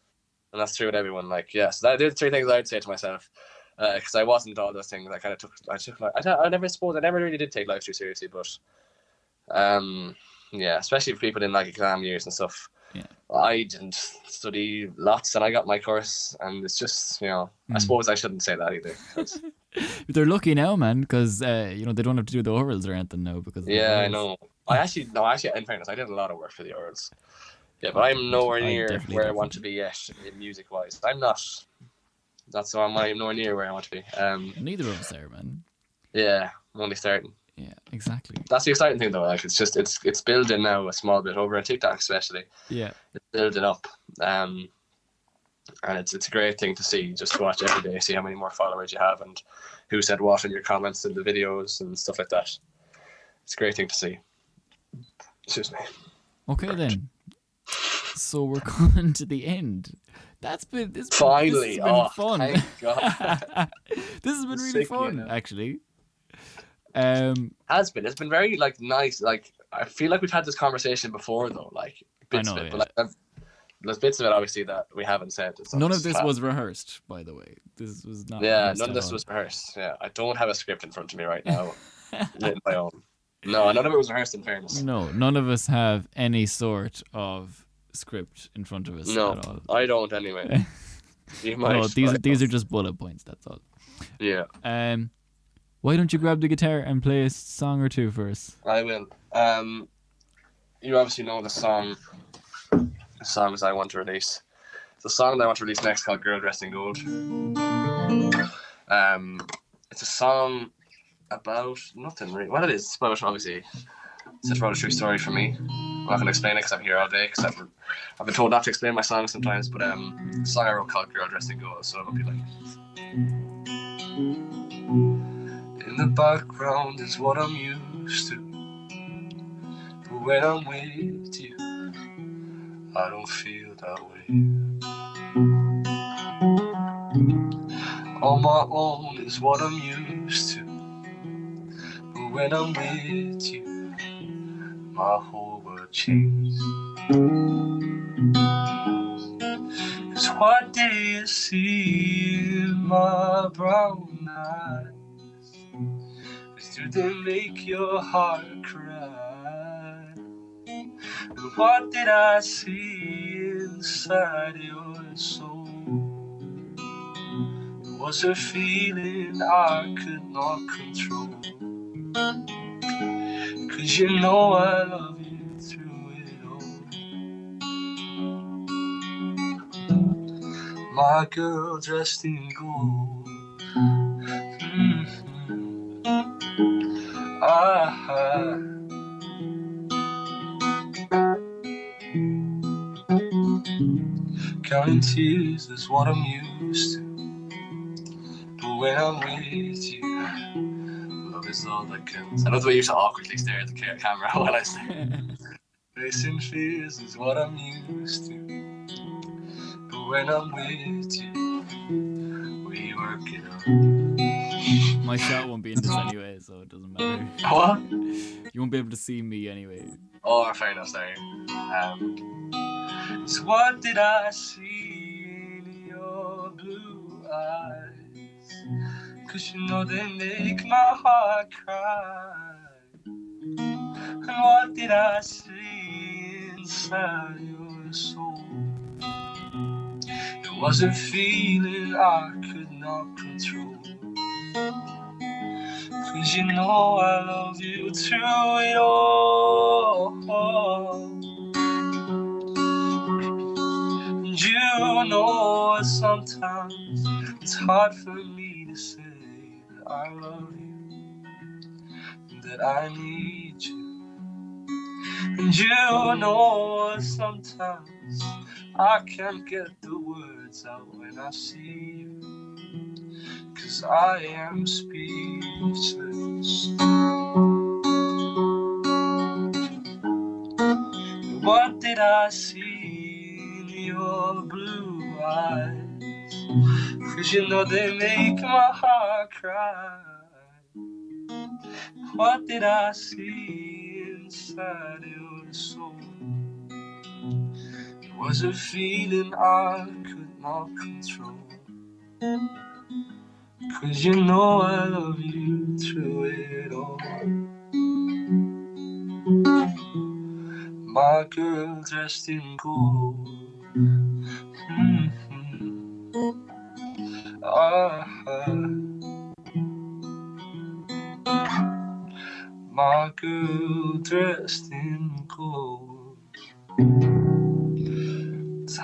And that's true with everyone. Like, yes, they're the 3 things I'd say to myself, because I wasn't all those things. I never really did take life too seriously, but yeah, especially for people in like exam years and stuff. Yeah. I didn't study lots, and I got my course, and it's just, I suppose I shouldn't say that either. 'Cause They're lucky now, man, because they don't have to do the orals or anything now because of the yeah, I orals. know. Actually, in fairness, I did a lot of work for the orals. Yeah, but I'm nowhere near where I want to be yet, music wise. I'm not. That's why I'm nowhere near where I want to be. Neither of us are, man. Yeah, I'm only starting. Yeah, exactly. That's the exciting thing, though. Like, it's building now a small bit, over on TikTok especially. Yeah. It's building up, and it's a great thing to see. Just to watch every day, see how many more followers you have, and who said what in your comments in the videos and stuff like that. It's a great thing to see. Excuse me. Okay then. So we're coming to the end. Finally. This has been fun. Thank God. This has been really Sick, fun, actually. Has been. It's been very nice. Like, I feel like we've had this conversation before, though. Like, bits of it, but like, there's bits of it obviously that we haven't said. None of this was rehearsed, by the way. This was not. Yeah, none of this was rehearsed. Yeah, I don't have a script in front of me right now. Written my own. No, none of it was rehearsed, in fairness. No, none of us have any sort of script in front of us at all. I don't anyway. You might. No, these are just bullet points. That's all. Yeah. Why don't you grab the guitar and play a song or two for us? I will. You obviously know the songs I want to release. The song that I want to release next is called "Girl Dressed in Gold." It's a song about nothing really. Well, it is. It's about, obviously, it's about a true story for me. I'm not going to explain it because I'm here all day, because I've been told not to explain my songs sometimes, but the song I wrote called "Girl Dressed in Gold," so it'll be like, in the background is what I'm used to, but when I'm with you, I don't feel that way. On my own is what I'm used to, but when I'm with you, my whole world changes. 'Cause What do you see in my brown eyes? Do they make your heart cry? And what did I see inside your soul? It was a feeling I could not control. 'Cause you know I love you through it all. My girl dressed in gold. Ah, counting tears is what I'm used to. But when I'm with you, love is all that counts. I love the way you so awkwardly stare at the camera while I say facing fears is what I'm used to. But when I'm with you, we work it out. My shot won't be in this anyway, so it doesn't matter. What? You won't be able to see me anyway. Oh, fair enough, sorry. So what did I see in your blue eyes? 'Cause you know they make my heart cry. And what did I see inside your soul? It was a feeling I could not control. 'Cause you know I love you through it all. And you know sometimes it's hard for me to say that I love you, that I need you. And you know sometimes I can't get the words out when I see you, 'cause I am speechless. What did I see in your blue eyes? 'Cause you know they make my heart cry. What did I see inside your soul? It was a feeling I could not control. 'Cause you know I love you through it all. My girl dressed in gold. My girl dressed in gold.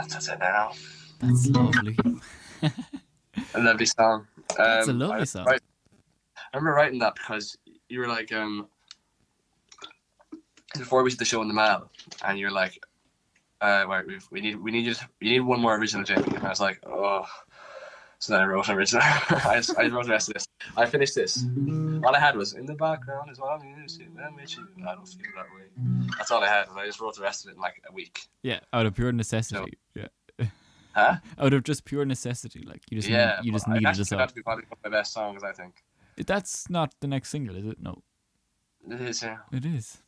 That's it now. That's lovely. A lovely song. That's a lovely song. I remember writing that because you were like, before we did the show in the mail, and you're like, right, we need one more original, Jamie. And I was like, oh. So then I wrote an original. I wrote the rest of this. I finished this. All I had was, in the background is what I'm used to. When I'm with you, I don't feel that way. That's all I had, and I just wrote the rest of it in like a week. Yeah, out of pure necessity. Yeah. Huh? Out of just pure necessity, like you just needed a song. That to be probably one of my best songs, I think. That's not the next single, is it? No. It is, yeah. It is.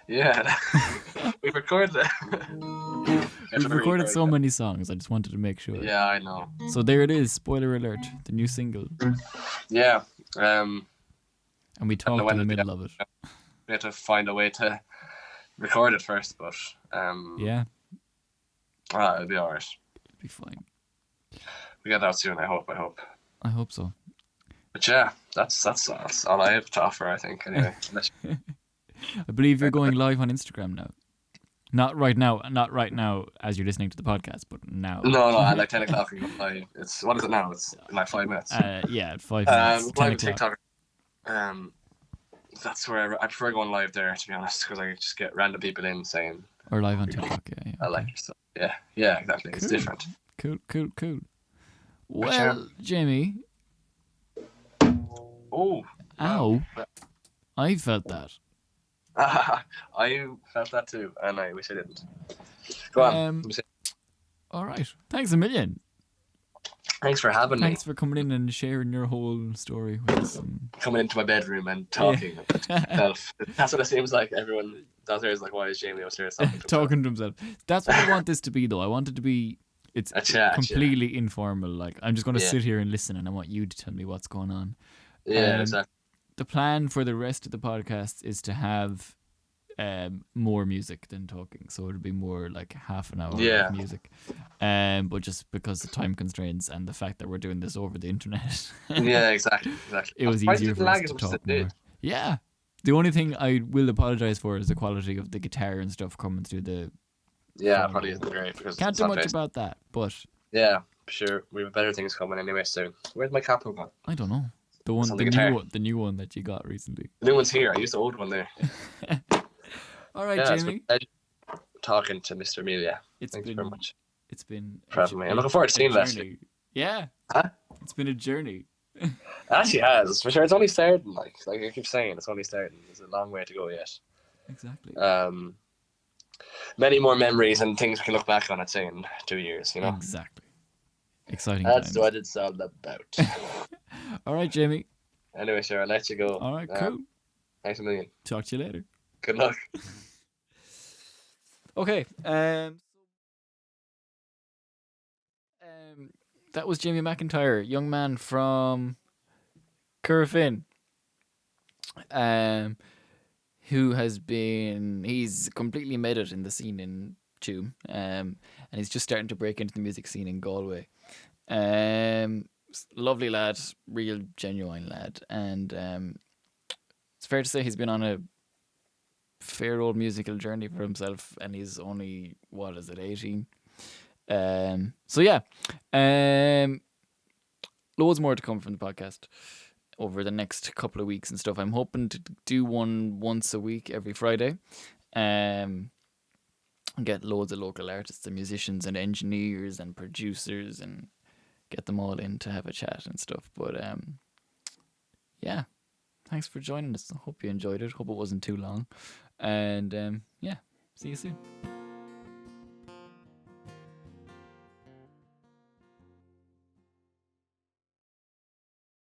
Yeah. We've recorded it. We've recorded so many songs. I just wanted to make sure. Yeah, I know. So there it is. Spoiler alert. The new single. Yeah. And we talked in the middle of it. We had to find a way to record it first, but yeah. It'll be alright. It'll be fine. We get out soon. I hope. I hope so. But yeah, that's all I have to offer, I think. Anyway. I believe you're going live on Instagram now. Not right now as you're listening to the podcast, but now. No, at like 10 o'clock. It's what is it now? It's in like 5 minutes. Yeah, 5 minutes. 10 o'clock. TikTok. That's where I prefer going live there, to be honest, because I just get random people in saying. Or live on TikTok, yeah. I like your stuff. Yeah, exactly. Cool. It's different. Cool. Well, Jamie. Oh. Ow. I felt that. I felt that too, and I wish I didn't. Go on. All right. Thanks a million. Thanks for having me. Thanks for coming in and sharing your whole story with us. Coming into my bedroom and talking to myself. That's what it seems like. Everyone downstairs is like, why is Jamie upstairs talking to himself? That's what I want this to be, though. I want it to be... It's A chat, completely informal. Like, I'm just going to Yeah. sit here and listen, and I want you to tell me what's going on. Yeah, exactly. The plan for the rest of the podcast is to have more music than talking, so it'll be more like half an hour Yeah. of music. But just because of time constraints and the fact that we're doing this over the internet, Yeah, exactly. it was Why did easier it for us lag to as much as talk it did? more. Yeah. The only thing I will apologize for is the quality of the guitar and stuff coming through the. Yeah, Phone. probably isn't great because Can't it's do not much face. about that, but Yeah, sure. We have better things coming anyway soon. Where's my capo gone? I don't know. The It's one, on the the new guitar. one, the new one that you got recently. The new one's here. I used the old one there. All right, Yeah, it's Jamie. been a pleasure talking to Mr. Amelia. It's Thank been you very much. It's been For having me. I'm looking forward to seeing that. journey. Yeah. Huh? It's been a journey. It actually has, for sure. It's only starting. Like I keep saying, it's only starting. There's a long way to go yet. Exactly. Many more memories and things we can look back on, I'd say, in 2 years, you know? Exactly. Exciting That's times. what it's all about. All right, Jamie. Anyway, sure, I'll let you go. All right, cool. Thanks a million. Talk to you later. Good luck. Okay. That was Jamie McIntyre, young man from Corofin, who he's completely made it in the scene in Tuam, and he's just starting to break into the music scene in Galway. Lovely lad, real genuine lad, and it's fair to say he's been on a fair old musical journey for himself, and he's only 18. So yeah, loads more to come from the podcast over the next couple of weeks and stuff. I'm hoping to do one once a week every Friday, and get loads of local artists and musicians and engineers and producers and get them all in to have a chat and stuff. But yeah, thanks for joining us. I hope you enjoyed it. Hope it wasn't too long, and yeah, see you soon.